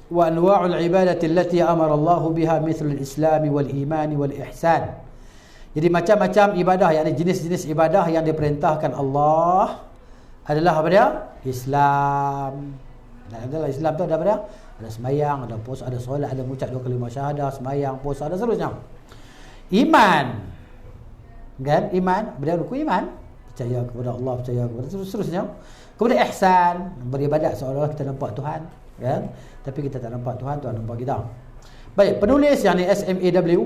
wa anwa'ul ibadati allati amara Allah biha mithl al-islam wal iman wal ihsan. Jadi macam-macam ibadah, yakni jenis-jenis ibadah yang diperintahkan Allah adalah apa dia? Islam. Dan adalah Islam tu ada apa dia? Ada sembahyang, ada puasa, ada solat, ada mengucap 2 kalimah syahadah, sembahyang, puasa, dan seterusnya. Iman. Kan? Iman, benda rukun iman. Percaya kepada Allah, percaya kepada seterusnya. Kemudian ihsan, beribadat seolah-olah kita nampak Tuhan, kan? Tapi kita tak nampak Tuhan, Tuhan nampak kita. Baik, penulis yang ni SMAW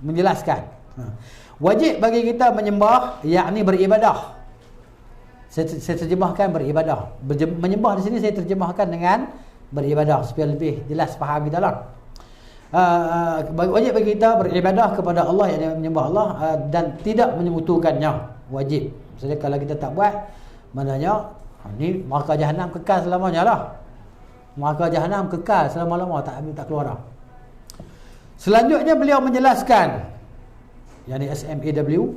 menjelaskan. Wajib bagi kita menyembah, yakni beribadah. Saya terjemahkan beribadah. Menyembah di sini saya terjemahkan dengan beribadah supaya lebih jelas faham kita lah. Wajib bagi kita beribadah kepada Allah, yang menyembah Allah dan tidak menyekutukannya. Wajib. Maksudnya kalau kita tak buat, maknanya ni neraka jahanam kekal selamanya lah. Neraka jahanam kekal selama-lama, tak keluar dah. Selanjutnya beliau menjelaskan, yakni SMAW,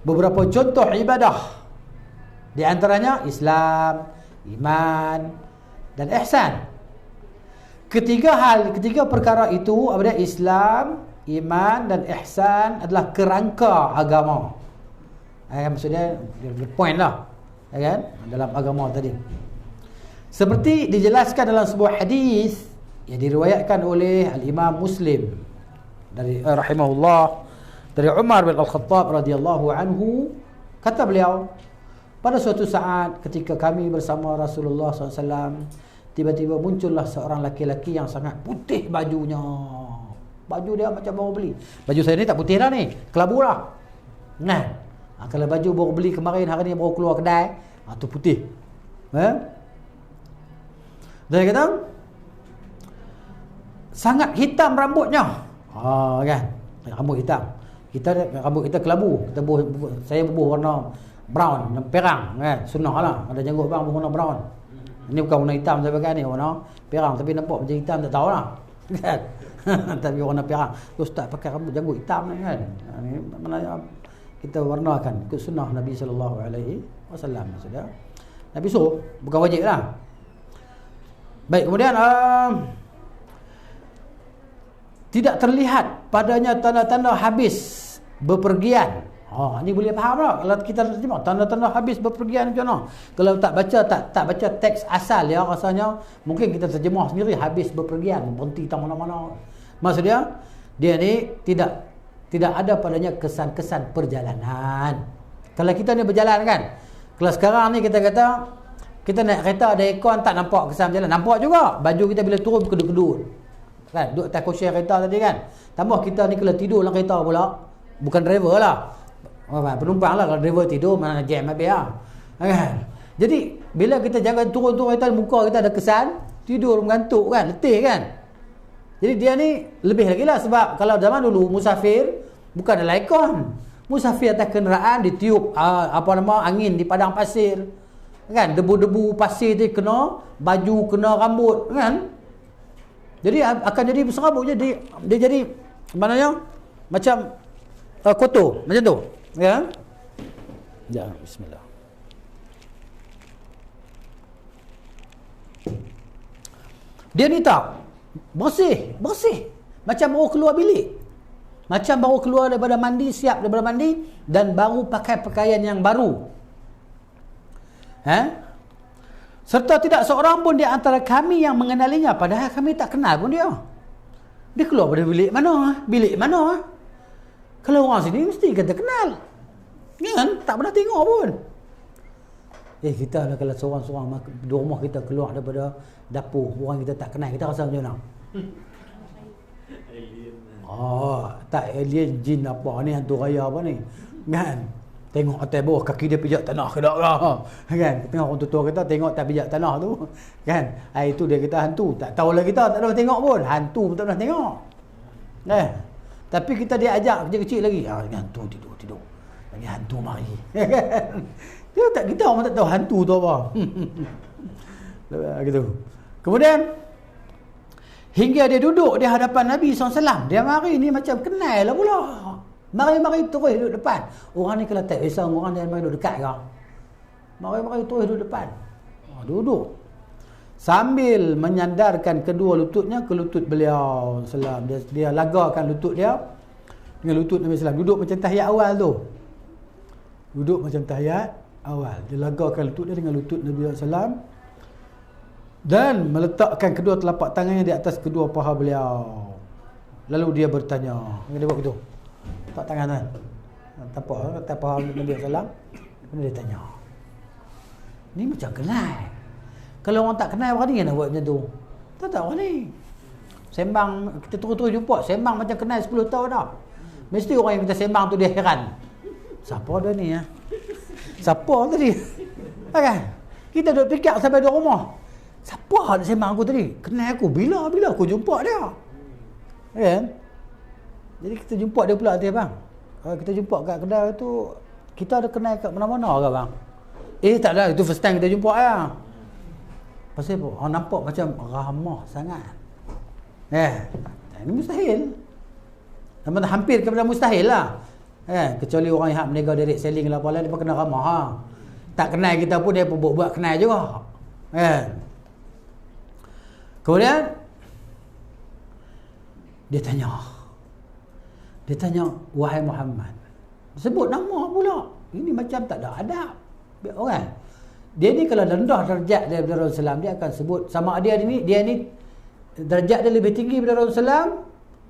beberapa contoh ibadah. Di antaranya Islam, iman dan ihsan. Ketiga perkara itu, apa dia? Islam, iman dan ihsan adalah kerangka agama. Maksudnya the point lah, kan, dalam agama tadi. Seperti dijelaskan dalam sebuah hadis yang diriwayatkan oleh al-Imam Muslim dari rahimahullah, dari Umar bin Al-Khattab radhiyallahu anhu, kata beliau, pada suatu saat ketika kami bersama Rasulullah SAW, tiba-tiba muncullah seorang laki-laki yang sangat putih bajunya. Baju dia macam baru beli. Baju saya ni tak putih dah ni, kelabu lah. Nah, kalau baju baru beli kemarin, hari ni baru keluar kedai, tu putih. Dia kata sangat hitam rambutnya. Kan? Rambut hitam. Rambut kita kelabu. Saya bubuh warna brown, perang, kan? Sunnah lah. Ada janggut bang warna brown. Ini bukan warna hitam saya pakai ni, warna perang, tapi nampak macam hitam tak tahulah. Kan? Tapi warna perang. Ustaz pakai rambut janggut hitam ni, kan? Ini mana kita warnakan ikut sunnah Nabi sallallahu alaihi wasallam. Maksudnya Nabi suruh, bukan wajib lah. Baik, kemudian tidak terlihat padanya tanda-tanda habis bepergian. Ni boleh faham tak kalau kita terjemah tanda-tanda habis bepergian macam mana. Kalau tak baca teks asal ya, rasanya mungkin kita terjemah sendiri habis bepergian, berhenti tak mana-mana. Maksudnya dia ni tidak ada padanya kesan-kesan perjalanan. Kalau kita ni berjalan kan, kalau sekarang ni kita kata kita naik kereta ada aircon, tak nampak kesan berjalan. Nampak juga baju kita bila turun kedut-kedut, kan, duduk atas kursi kereta tadi kan. Tambah kita ni kalau tidur dalam kereta pula, bukan driver lah, penumpang lah. Kalau driver tidur mana jam habis lah, kan. Jadi bila kita jangan turun-turun kereta, muka kita ada kesan tidur, mengantuk kan, letih kan. Jadi dia ni lebih lagi lah, sebab kalau zaman dulu musafir bukan ada aircon, musafir atas kenderaan ditiup angin di padang pasir, kan, debu-debu pasir tu kena baju, kena rambut, kan. Jadi akan jadi berserabut, dia jadi maknanya macam kotor macam tu, ya. Ya, bismillah. Dia ni tak bersih macam baru keluar bilik, macam baru keluar daripada mandi, siap daripada mandi, dan baru pakai pakaian yang baru. Serta tidak seorang pun di antara kami yang mengenalinya, padahal kami tak kenal pun dia. Dia keluar dari bilik mana? Kalau orang sini mesti kita kenal, kan? Tak pernah tengok pun. Kita lah kalau seorang-seorang di rumah kita keluar daripada dapur, orang kita tak kenal, kita rasa macam mana? Tak alien, jin apa ni, hantu raya apa ni. Kan? Tengok atas bawah kaki dia pijak tanah ke tak lah. Kan? Tengok orang tua kita tengok tak pijak tanah tu. Kan? Itu dia kata hantu. Tak tahulah kita, tak pernah tengok pun. Hantu pun tak pernah tengok. Tapi kita dia ajak kecil-kecil lagi. Hantu tidur. Lagi hantu mari. Kita orang tak tahu hantu tu apa. Gitu. Kemudian hingga dia duduk di hadapan Nabi SAW. Dia mari ni macam kenal lah pula. Mari terus duduk depan. Orang ni kalau tak risau orang dia mari duduk dekat ke. Mari terus duduk depan. Duduk. Sambil menyandarkan kedua lututnya ke lutut beliau SAW. Dia lagakan lutut dia dengan lutut Nabi SAW. Duduk macam tahiyat awal tu. Dia lagakan lutut dia dengan lutut Nabi SAW. Dan meletakkan kedua telapak tangannya di atas kedua paha beliau. Lalu dia bertanya. Dia buat begitu. Letak tangan kan. Tapak atas paha Nabi SAW. Kemudian dia tanya. Ni macam kenal. Kalau orang tak kenal, orang ni nak buat macam tu. Tak orang ni. Sembang, kita terus-terus jumpa. Sembang macam kenal 10 tahun dah. Mesti orang yang kita sembang tu dia heran. Siapa dia ni ya? Siapa tadi? Kan? Kita duduk fikir sampai di rumah. Siapa nak sembang aku tadi? Kenal aku. Bila aku jumpa dia? Kan? Jadi kita jumpa dia pula tu bang. Kalau kita jumpa kat kedai tu, kita ada kenal kat mana-mana ke bang? Tak ada, itu first time kita jumpa ya. Pasal apa? Orang nampak macam ramah sangat. Ini mustahil. Hampir kepada mustahil lah. Kecuali orang yang berniaga direct selling lah apa dia pun kena ramah. Tak kenal kita pun dia pun buat kenal juga. Kemudian dia tanya, wahai Muhammad. Sebut nama pula. Ini macam tak ada adab. Orang. Dia ni kalau rendah darjat daripada Rasulullah SAW, dia akan sebut sama dia ni darjat dia lebih tinggi daripada Rasulullah SAW,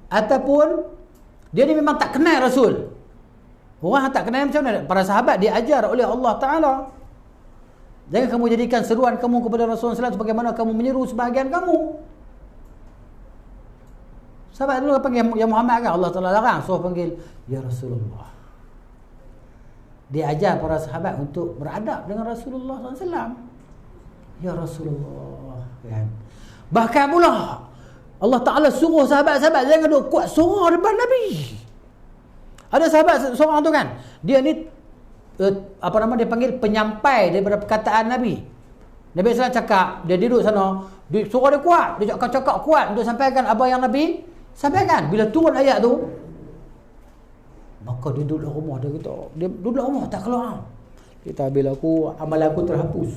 ataupun dia ni memang tak kenal Rasul. Orang tak kenal macam mana? Para sahabat diajar oleh Allah Ta'ala. Jangan kamu jadikan seruan kamu kepada Rasulullah SAW sebagaimana kamu menyeru sebahagian kamu. Sahabat dulu panggil ya Muhammad kan, Allah Ta'ala larang suruh panggil ya Rasulullah. Dia ajar para sahabat untuk beradab dengan Rasulullah SAW. Ya Rasulullah kan? Bahkan pula Allah Ta'ala suruh sahabat-sahabat jangan duk kuat suara depan Nabi. Ada sahabat seorang tu kan, dia ni dia panggil penyampai daripada perkataan Nabi. Nabi SAW cakap, dia duduk sana, suara dia kuat, dia cakap kuat untuk sampaikan apa yang Nabi sampaikan. Bila turun ayat tu, maka dia duduk rumah, dia kata, dia duduk rumah tak keluar. Kita bila amalan aku terhapus.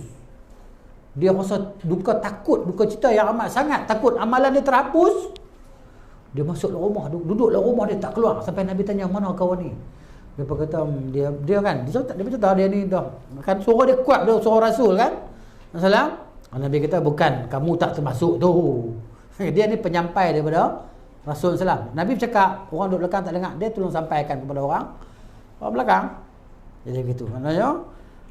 Dia rasa duka cita yang amat sangat, takut amalan dia terhapus. Dia masuk dalam rumah, duduk dalam rumah, dia tak keluar sampai Nabi tanya, mana kawan ni? Dia kata dia kan, dia bercerita dia ni dah kan suara dia kuat, dia suara Rasul kan. Masalah Nabi kata bukan, kamu tak termasuk tu. Dia ni penyampai daripada Rasul SAW. Nabi bercakap, orang duduk belakang tak dengar, dia tolong sampaikan kepada orang belakang. Jadi gitu. Maknanya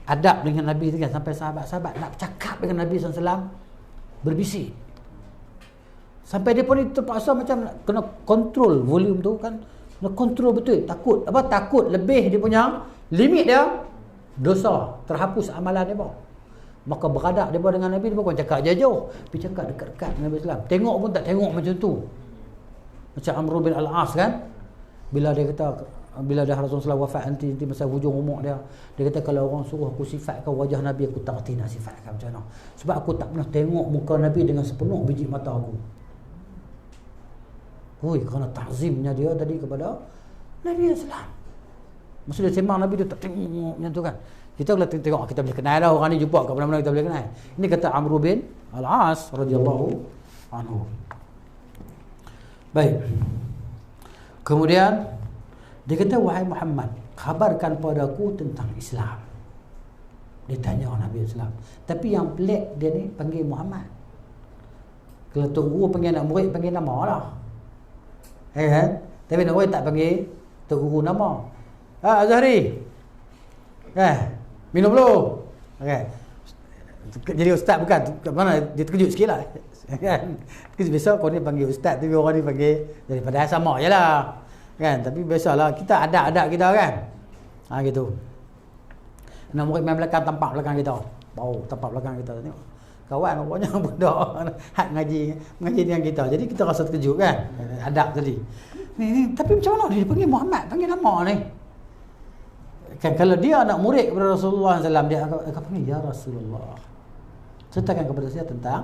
adab dengan Nabi tu kan, sampai sahabat-sahabat nak bercakap dengan Nabi SAW berbisik. Sampai dia pun terpaksa macam kena kontrol volume tu kan. Kena kontrol betul. Takut lebih dia punya limit dia, dosa, terhapus amalan dia pun. Maka beradab dia dengan Nabi, dia bukan cakap jauh, tapi cakap dekat-dekat Nabi SAW. Tengok pun tak tengok macam tu. Macam Amr bin Al-As kan, bila dia kata, bila dah Rasulullah wafat nanti masa hujung umur dia kata kalau orang suruh aku sifatkan wajah Nabi, aku tak reti nak sifatkan macam mana. Sebab aku tak pernah tengok muka Nabi dengan sepenuh biji mata aku. Kerana ta'zimnya dia tadi kepada Nabi SAW. Maksud dia sembang Nabi, dia tak tengok macam tu kan. Kita kalau tengok, kita boleh kenal dah orang ni, jumpa kat mana-mana kita boleh kenal. Ini kata Amr bin Al-As radhiyallahu anhu. Baik. Kemudian dia kata, wahai Muhammad, khabarkan padaku tentang Islam. Dia tanya Nabi SAW. Tapi yang pelik dia ni panggil Muhammad. Kalau Tok Guru panggil anak murid, panggil nama lah. Kan? Tapi anak murid tak panggil Tok Guru nama. Azhari. Minum dulu. Okay. Jadi ustaz bukan. Mana dia terkejut sikit lah. Kan? Biasa kau ni panggil ustaz tu, orang ni panggil daripada sama je lah. Kan? Tapi biasalah kita adab-adab kita kan. Gitu. Nak murid main belakang, tampak belakang kita. Bau tampak belakang kita. Tengok. Kawan rupanya budak hak ngaji dengan kita. Jadi kita rasa terkejut kan. Adab tadi. Ni tapi macam mana dia panggil Muhammad, panggil nama ni? Kan kalau dia anak murid kepada Rasulullah SAW, dia akan panggil ya Rasulullah. Ceritakan kepada saya tentang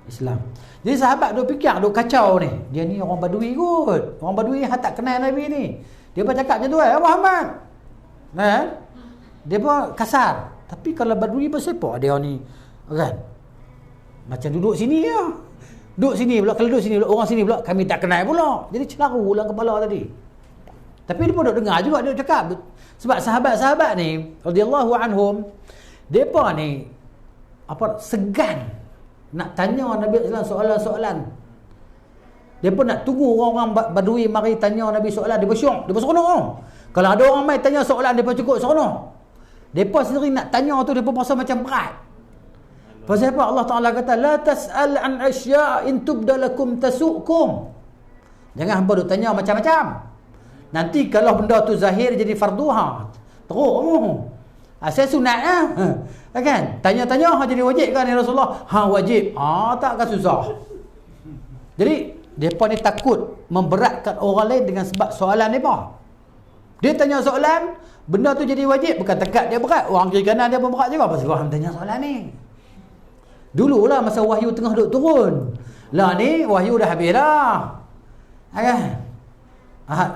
Islam. Jadi sahabat duk fikir, duk kacau ni. Dia ni orang Badui kot. Orang Badui yang tak kenal Nabi ni. Dia pun cakap macam tu, ya Muhammad. Kan? Dia pun kasar. Tapi kalau Badui pun siapa dia ni? Kan? Macam duduk sini ya. Duduk sini pula, kalau duduk sini pula, orang sini pula, kami tak kenal pula. Jadi celaru dalam kepala tadi. Tapi dia pun duk dengar juga dia cakap. Sebab sahabat-sahabat ni radhiyallahu anhum, depa ni segan nak tanya Nabi sallallahu soalan-soalan. Depa nak tunggu orang-orang Badui mari tanya Nabi soalan, dia bersyok, dia berseronok. Kalau ada orang mai tanya soalan, depa cukup seronok. Depa sendiri nak tanya tu depa rasa macam berat. Pasal apa Allah Taala kata la tas'al an asya' in tubda lakum tasu'kum. Jangan hangpa duk tanya macam-macam. Nanti kalau benda tu zahir jadi fardu teruk. Asal sunat kan? Tanya-tanya jadi wajib kan ya Rasulullah? Wajib. Takkan susah. Jadi depa ni takut memberatkan orang lain dengan sebab soalan depa. Dia tanya soalan, benda tu jadi wajib, bukan tekat dia berat. Orang kiri kanan dia pun berat juga pasal orang tanya soalan ni. Dululah masa wahyu tengah duk turun. Lah ni wahyu dah habis dah. Kan?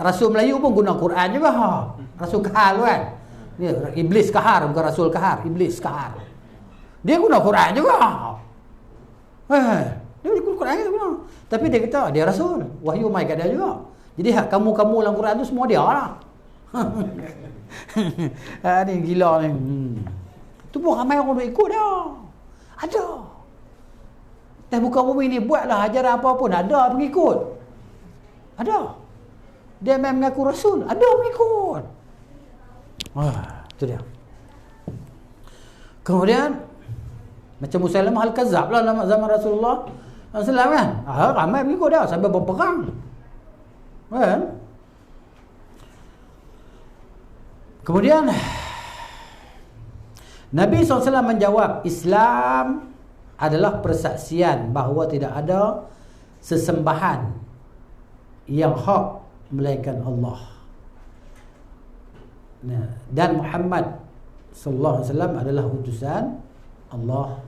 Rasul Melayu pun guna Quran juga. Rasul kahar kan. Dia iblis kahar, bukan rasul kahar, iblis kahar. Dia guna Quran juga. Dia guna Quran juga. Tapi dia kata dia rasul, wahyu mai kat dia juga. Jadi hak kamu-kamu dalam Quran tu semua dia lah. Ni gila ni. Tu pun ramai orang duk ikut dia. Ada. Dan muka bumi ni buatlah ajaran apa pun, ada pengikut. Ada. Dia memang mengaku rasul, ada pengikut. Itu dia. Kemudian macam Musailamah Al-Kazzab lah zaman Rasulullah SAW kan. Ramai pengikut dia sampai berperang. Kan? Kemudian Nabi SAW menjawab, Islam adalah persaksian bahawa tidak ada sesembahan yang hak melainkan Allah. Dan Muhammad sallallahu alaihi wasallam adalah utusan Allah,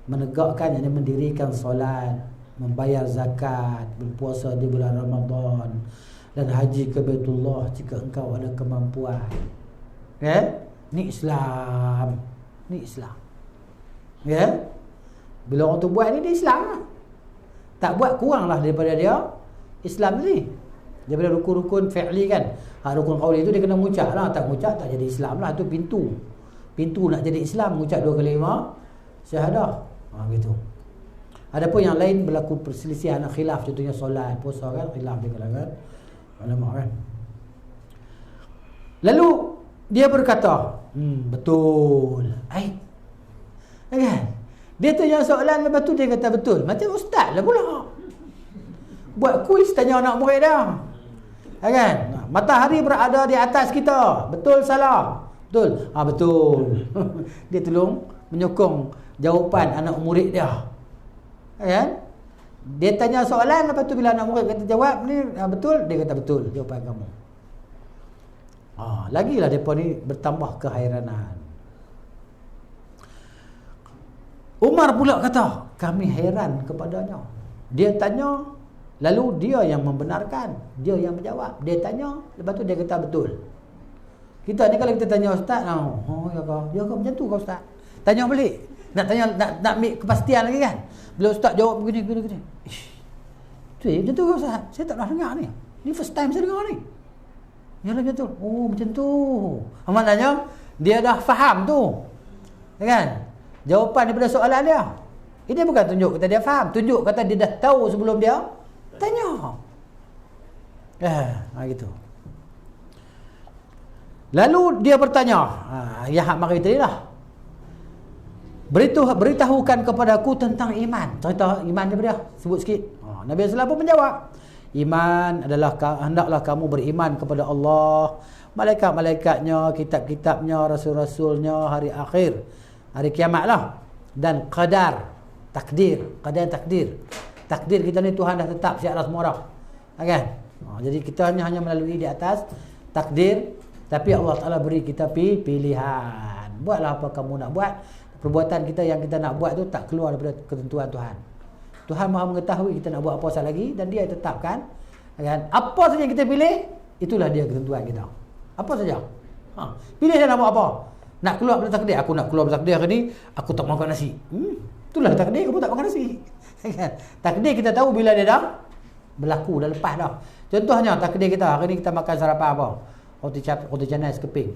menegakkan, yakni mendirikan solat, membayar zakat, berpuasa di bulan Ramadan, dan haji ke Baitullah jika engkau ada kemampuan. Ni Islam. Ni Islam. Bila orang tu buat ni, dia Islam lah. Tak buat kuranglah daripada dia Islam ni. Daripada rukun-rukun fi'li kan. Rukun qauli tu dia kena mengucap lah. Tak mengucap tak jadi Islam lah. Itu pintu. Pintu nak jadi Islam, mengucap 2 kalimah syahadah. Gitu. Adapun yang lain berlaku perselisihan khilaf, contohnya solat, puasa kan, khilaf di kalangan ulama kan. Lalu dia berkata, betul. Kan? Dia tanya soalan, lepas tu dia kata betul. Macam ustaz lah pula. Buat kuis tanya anak murid dah. Kan? Matahari berada di atas kita. Betul salah? Betul. Betul. Dia tolong menyokong jawapan anak murid dia. Kan? Dia tanya soalan, lepas tu bila anak murid kata jawab ni betul, dia kata betul jawapan kamu. Lagilah mereka ni bertambah kehairanan. Umar pula kata, kami heran kepadanya. Dia tanya, lalu dia yang membenarkan, dia yang menjawab. Dia tanya, lepas tu dia kata betul. Kita ni kalau kita tanya ustaz, ya kau macam tu kau ustaz. Tanya balik. Nak tanya, nak ambil kepastian lagi kan. Bila ustaz jawab begini. Macam tu kau ustaz. Saya tak pernah dengar ni. Ni first time saya dengar ni. Yalah macam tu. Macam tu. Maknanya dia dah faham tu. Kan? Jawapan daripada soalan dia. Ini bukan tunjuk kata dia faham, tunjuk kata dia dah tahu sebelum dia tanya. Gitu. Lalu dia bertanya, yang hak mari tadi lah. Beritahukan kepadaku tentang iman. Cerita iman dia dia sebut sikit. Nabi SAW pun menjawab, iman adalah hendaklah kamu beriman kepada Allah, malaikat-malaikatnya, kitab-kitabnya, rasul-rasulnya, hari akhir, hari kiamat lah, dan qadar, takdir. Takdir kita ni Tuhan dah tetap siap dah semua dah. Kan? Jadi kita hanya melalui di atas takdir, tapi Allah Taala beri kita pilihan. Buatlah apa kamu nak buat. Perbuatan kita yang kita nak buat tu tak keluar daripada ketentuan Tuhan. Tuhan Maha mengetahui kita nak buat apa sahaja lagi, dan Dia tetapkan. Kan? Apa saja yang kita pilih, itulah dia ketentuan kita. Apa saja. Pilih dia nak buat apa. Nak keluar daripada takdir, aku nak keluar daripada takdir hari ni, aku tak makan nasi. Itulah takdir, kamu tak makan nasi. Kan? Takdir kita tahu bila dia dah berlaku, dah lepas dah. Contohnya takdir kita, hari ni kita makan sarapan apa? Roti canai sekeping.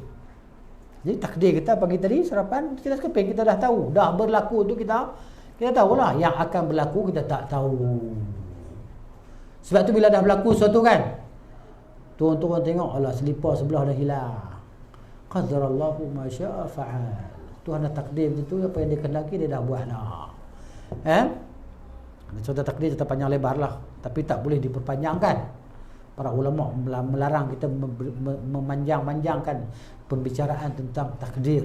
Jadi takdir kita pagi tadi sarapan roti canai sekeping, kita dah tahu. Dah berlaku tu kita tahulah. Yang akan berlaku kita tak tahu. Sebab tu bila dah berlaku sesuatu kan, turun-turun tengok, alah selipar sebelah dah hilang. Qadarallahu ma syaa fa'al. Tuhan dah takdir macam tu, apa yang dia kehendaki dia dah buat dah. Contoh takdir cerita panjang lebar lah, tapi tak boleh diperpanjangkan. Para ulama melarang kita memanjang-manjangkan pembicaraan tentang takdir.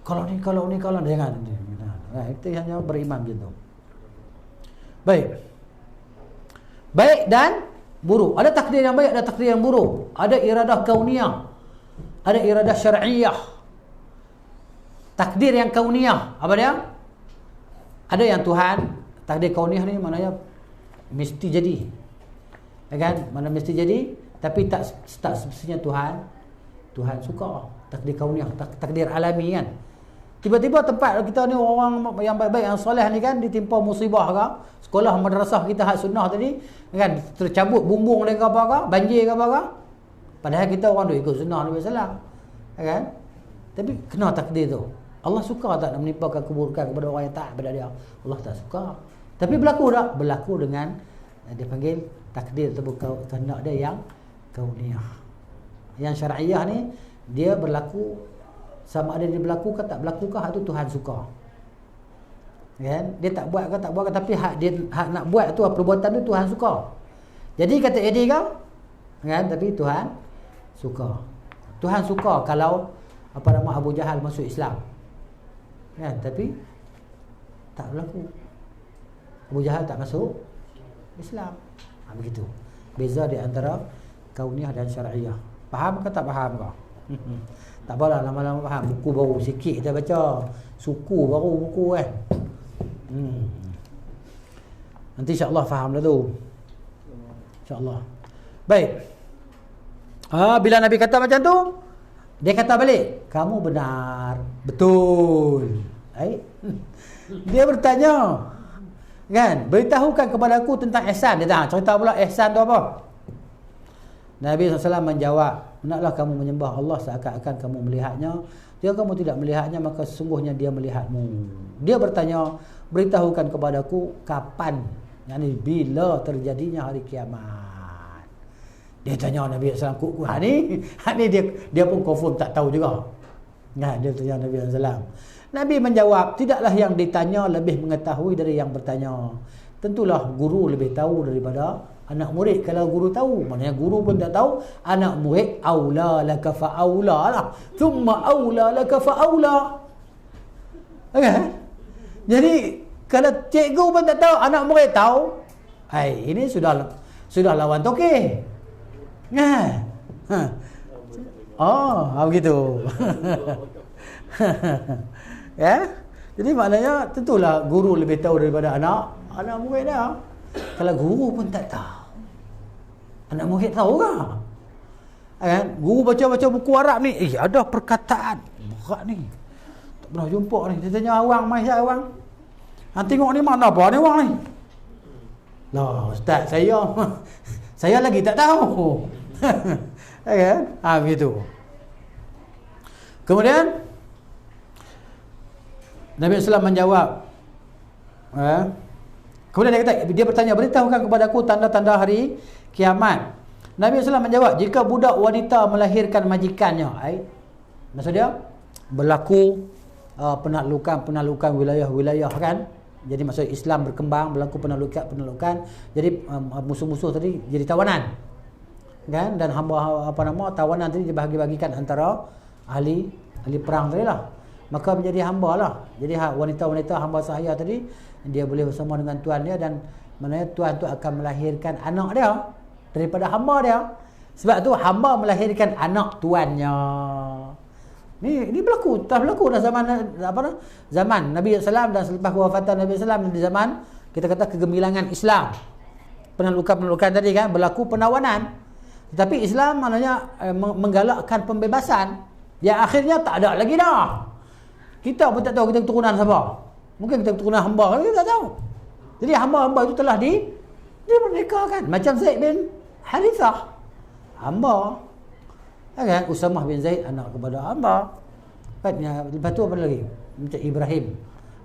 Kalau ni jangan. Itu hanya beriman macam tu. Baik dan buruk. Ada takdir yang baik, ada takdir yang buruk. Ada iradah kauniyah, ada iradah syar'iyah. Takdir yang kauniyah, apa dia? Ada yang Tuhan, takdir kauniyah ni maknanya mesti jadi. Kan? Mana mesti jadi, tapi tak semestinya Tuhan suka. Takdir kauniyah, takdir alami kan. Tiba-tiba tempat kita ni orang yang baik-baik, yang soleh ni kan, ditimpa musibah ke, sekolah madrasah kita hak sunnah tadi kan, tercabut bumbung dia ke apa ke, banjir ke apa ke. Padahal kita orang duk ikut sunnah Nabi sallallahu alaihi wasallam. Kan? Tapi kena takdir tu. Allah suka tak nak menimpakan keburukan kepada orang yang taat kepada dia? Allah tak suka. Tapi berlaku tak? Berlaku dengan dia panggil takdir tu, kehendak dia yang kauniyah. Yang syar'iyah ni dia berlaku, sama ada dia berlaku ke tak berlaku ke, hak tu Tuhan suka. Kan? Dia tak buat ke tak buat ke, tapi hak nak buat tu, perbuatan tu Tuhan suka. Jadi kata jadi ke? Kan? Tapi Tuhan suka. Tuhan suka kalau apa nama Abu Jahal masuk Islam. Kan? Tapi tak berlaku. Abu Jahal tak masuk Islam. Begitu. Beza di antara kauniyah dan syar'iyah. Faham ke tak faham ke? Tak apalah, lama-lama faham. Buku baru sikit kita baca. Suku baru buku kan. Nanti insya-Allah faham lah tu. Insya-Allah. Baik. Bila Nabi kata macam tu, dia kata balik, kamu benar. Betul. Dia bertanya, kan, beritahukan kepada aku tentang ihsan. Dia dah cerita pula ihsan tu apa. Nabi SAW menjawab, hendaklah kamu menyembah Allah seakan-akan kamu melihatnya. Jika kamu tidak melihatnya, maka sesungguhnya dia melihatmu. Dia bertanya, beritahukan kepadaku kapan, yakni bila terjadinya hari kiamat. Dia tanya Nabi SAW, ni dia pun confirm tak tahu juga. Nah, dia tanya Nabi SAW. Nabi menjawab, tidaklah yang ditanya lebih mengetahui dari yang bertanya. Tentulah guru lebih tahu daripada anak murid. Kalau guru tahu, maknanya guru pun tak tahu, anak murid aula laka fa aula lah. Thumma aula laka fa aula. Okay? Jadi kalau cikgu pun tak tahu, anak murid tahu, ini sudah lawan tokeh. Begitu. Ya? Jadi maknanya tentulah guru lebih tahu daripada anak murid dia. Kalau guru pun tak tahu, anak murid tahu ke? Kan? Guru baca-baca buku Arab ni, ada perkataan berat ni, tak pernah jumpa ni. Dia tanya awang, mai siap awang? Tengok ni mana apa ni awang ni? Lah ustaz, saya lagi tak tahu. Kan? Begitu. Kemudian Nabi SAW menjawab. Kemudian dia bertanya, beritahukan kepadaku tanda-tanda hari kiamat. Nabi SAW menjawab, jika budak wanita melahirkan majikannya, maksud dia berlaku penaklukan wilayah-wilayah kan. Jadi maksud Islam berkembang, berlaku penaklukan. Jadi musuh-musuh tadi jadi tawanan. Kan, dan tawanan tadi dibahagi-bagikan antara ahli perang tadi lah. Maka menjadi hamba lah. Jadi wanita-wanita hamba sahaya tadi, dia boleh bersama dengan tuan dia, dan maknanya tuan tu akan melahirkan anak dia daripada hamba dia. Sebab tu hamba melahirkan anak tuannya. Ni berlaku, dah zaman zaman Nabi SAW, dan selepas kewafatan Nabi SAW, di zaman kita kata kegemilangan Islam. Penaklukan tadi kan, berlaku penawanan. Tetapi Islam maknanya menggalakkan pembebasan. Yang akhirnya tak ada lagi dah. Kita pun tak tahu kita keturunan siapa. Mungkin kita keturunan hamba, kita tak tahu. Jadi hamba-hamba itu telah dimerdekakan. Macam Zaid bin Harithah, hamba. Kan? Usamah bin Zaid anak kepada hamba. Kan? Lepas tu apa lagi? Macam Ibrahim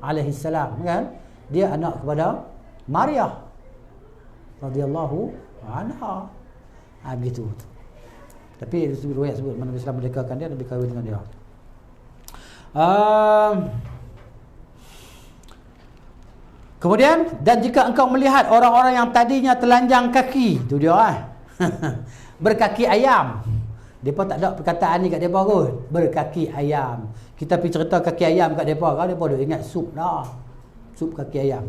alaihissalam, kan? Dia anak kepada Maryah radhiyallahu anha. Begitu. Tapi riwayat sebut mana Islam merdekakan dia, Nabi kahwin dengan dia. Kemudian, dan jika engkau melihat orang-orang yang tadinya telanjang kaki, tu dia berkaki ayam. Depa tak ada perkataan ni kat depa kot, berkaki ayam. Kita pergi cerita kaki ayam kat depa, kan depa duk ingat sup dah. Sup kaki ayam.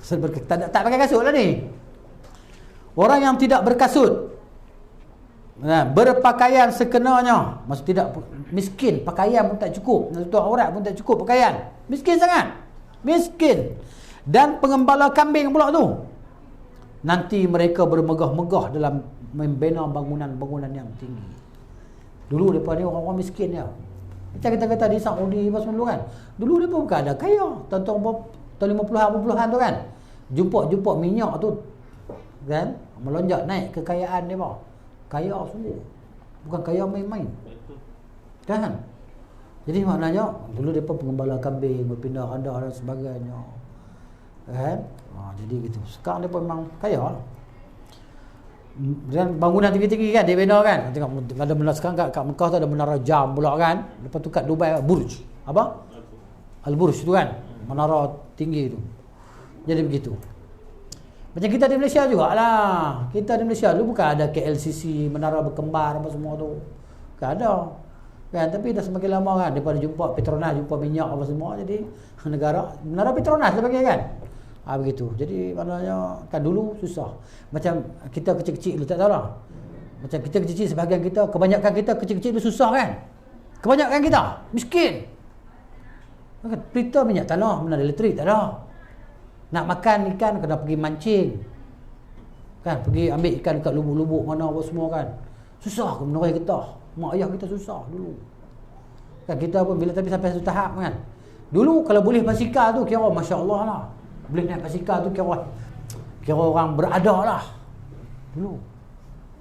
Tak pakai kasut lah ni. Orang yang tidak berkasut, berpakaian sekenanya, maksud tidak miskin, pakaian pun tak cukup, tutup aurat pun tak cukup pakaian, miskin sangat, miskin. Dan pengembala kambing pula tu, nanti mereka bermegah-megah dalam membina bangunan-bangunan yang tinggi. Dulu mereka ni orang-orang miskin ya. Macam kita kata di Saudi pas dulu kan, dulu mereka bukan ada kaya, tahun 50-an tu kan, jumpa minyak tu kan, melonjak naik kekayaan mereka. Kaya sungguh, bukan kaya main-main, kan? Jadi maknanya dulu mereka pengembala kambing, berpindah anda dan sebagainya, kan? Jadi gitu. Sekarang mereka memang kaya. Dan bangunan tinggi-tinggi kan dia bina kan. Tengok ada menara sekarang kat Mekah tu ada menara jam pula kan. Lepas tu kat Dubai Burj. Apa? Al-Burj tu kan. Menara tinggi tu. Jadi begitu. Macam kita di Malaysia jugalah. Kita di Malaysia dulu bukan ada KLCC, menara berkembar apa semua tu. Bukan ada. Kan, tapi dah semakin lama kan, daripada jumpa Petronas, jumpa minyak apa semua, jadi negara menara Petronas dia panggil kan. Begitu. Jadi maknanya kan dulu susah. Macam kita kecil-kecil dulu tak tahulah. Macam kita kecil-kecil, sebahagian kita, kebanyakan kita kecil-kecil dulu susah kan. Kebanyakan kita miskin. Pelita minyak tanah, mana ada elektrik tak ada. Nak makan ikan kena pergi mancing. Kan, pergi ambil ikan dekat lubuk-lubuk mana apa semua kan. Susah ke menerai getah. Mak ayah kita susah dulu. Kan kita pun bila tapi sampai satu tahap kan. Dulu kalau boleh basikal tu kira masya-Allah lah. Boleh naik basikal tu kira orang berada lah. Dulu.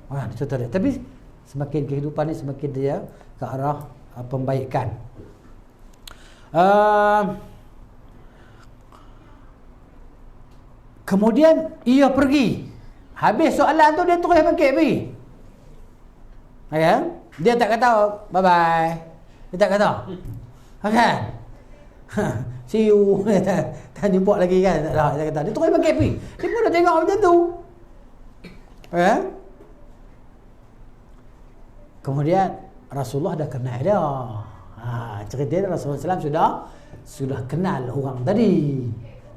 Contoh dia. Tapi semakin kehidupan ni semakin dia ke arah pembaikan. Kemudian ia pergi. Habis soalan tu dia terus bangkit pergi. Ya? Dia tak kata bye bye. Dia tak kata. Kan? See you. Tak jumpa lagi kan? Tak ada. Dia kata dia terus bangkit pergi. Dia pun dah tengok macam tu. Ya? Kemudian Rasulullah dah kenal dia. Cerita dia Rasulullah SAW sudah kenal orang tadi.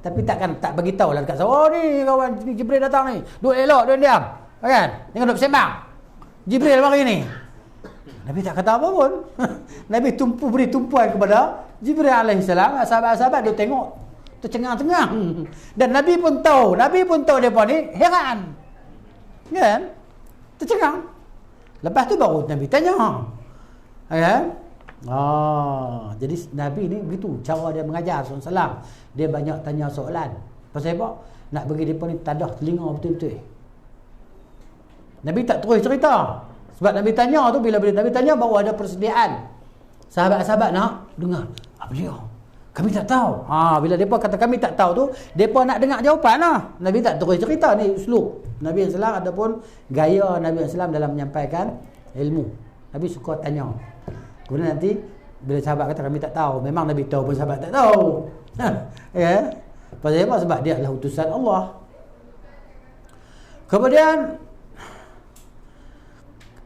Tapi tak bagi tahu lah dekat saya. Oh ni kawan ni Jibril datang ni. Duduk elok, duduk diam. Kan? Jangan duduk bersembang. Jibril mari ni. Nabi tak kata apa pun. Nabi beri tumpuan kepada Jibril alaihissalam. Sahabat-sahabat dia tengok tercengang-cengang. Dan Nabi pun tahu depa ni heran. Kan? Tercengang. Lepas tu baru Nabi tanya. Kan? Jadi Nabi ni begitu cara dia mengajar SAW. Dia banyak tanya soalan. Pasal apa? Nak bagi mereka ni tadah telinga betul-betul. Nabi tak terus cerita. Sebab Nabi tanya tu, bila Nabi tanya baru ada persediaan. Sahabat-sahabat nak dengar. Beliau, kami tak tahu. Bila mereka kata kami tak tahu tu, mereka nak dengar jawapan lah. Nabi tak terus cerita ni uslub. Nabi SAW ataupun gaya Nabi SAW dalam menyampaikan ilmu. Nabi suka tanya. Kemudian nanti bila sahabat kata kami tak tahu, memang Nabi tahu pun sahabat tak tahu. Ya. Pasal apa? Sebab dia adalah utusan Allah. Kemudian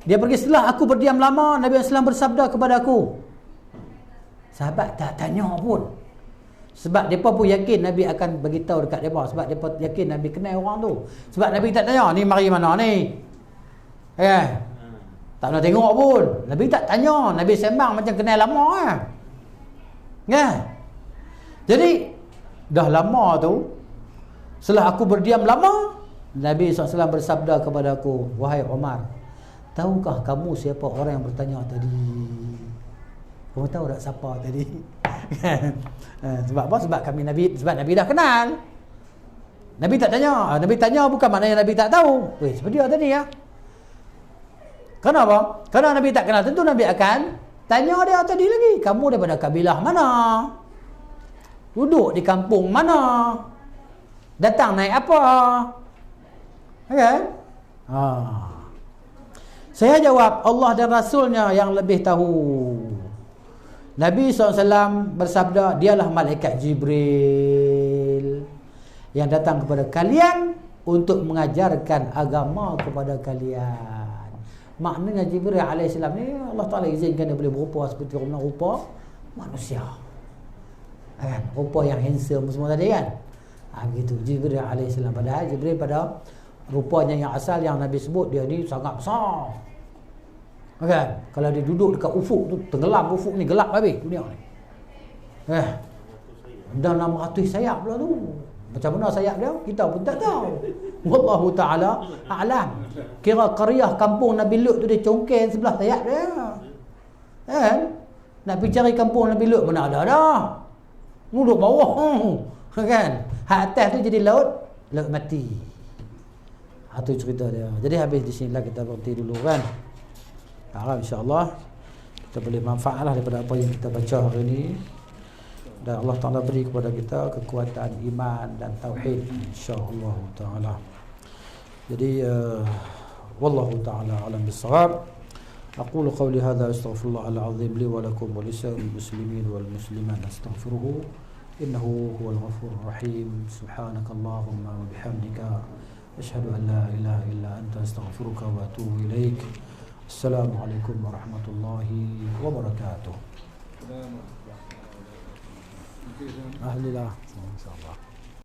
dia pergi, setelah aku berdiam lama, Nabi SAW bersabda kepada aku. Sahabat tak tanya pun. Sebab mereka pun yakin Nabi akan beritahu dekat mereka. Sebab mereka yakin Nabi kenal orang tu. Sebab Nabi tak tanya, ni mari mana ni? Tak nak tengok pun. Nabi tak tanya. Nabi sembang macam kenal lama Jadi dah lama tu, setelah aku berdiam lama, Nabi SAW bersabda kepada aku, wahai Umar, tahukah kamu siapa orang yang bertanya tadi? Kamu tahu tak siapa tadi? Sebab apa? Sebab Nabi dah kenal. Nabi tak tanya. Nabi tanya bukan maknanya Nabi tak tahu. Seperti dia tadi ya. Kenapa? Kerana Nabi tak kenal, tentu Nabi akan tanya dia tadi lagi. Kamu daripada kabilah mana? Duduk di kampung mana? Datang naik apa? Saya jawab, Allah dan Rasulnya yang lebih tahu. Nabi SAW bersabda, dialah malaikat Jibril yang datang kepada kalian untuk mengajarkan agama kepada kalian. Maknanya Jibril AS ni Allah Ta'ala izinkan dia boleh berupa seperti orang rupa manusia, rupa yang handsome semua tadi kan. Begitu Jibril AS. Padahal Jibril pada rupanya yang asal yang Nabi sebut, dia ni sangat besar. Kalau dia duduk dekat ufuk tu, tenggelam ufuk ni, gelap habis dunia ni. Dan 600 sayap pula tu. Macam mana sayap dia? Kita pun tak tahu. Wallahu ta'ala a'lam. Kira qaryah kampung Nabi Lut tu dia congkel sebelah sayap dia. Nak pergi cari kampung Nabi Lut mana ada dah. Duduk bawah. Hak atas tu jadi laut mati. Itu cerita dia. Jadi habis di sinilah kita berhenti dulu kan. Harap insya-Allah kita boleh manfaatlah daripada apa yang kita baca hari ini, dan Allah Taala beri kepada kita kekuatan iman dan tauhid insya-Allah taala. Jadi wallahu taala alam bissawab. Aqulu qawli hadza astaghfirullah al-azim li wa lakum wa lisa'il muslimin wal muslimat astaghfiruhu innahu huwal ghafurur rahim. Subhanakallahumma wa bihamdika asyhadu an la ilaha illa anta astaghfiruka wa atubu ilaik. Assalamualaikum warahmatullahi wabarakatuh. Alhamdulillah. Insyaallah.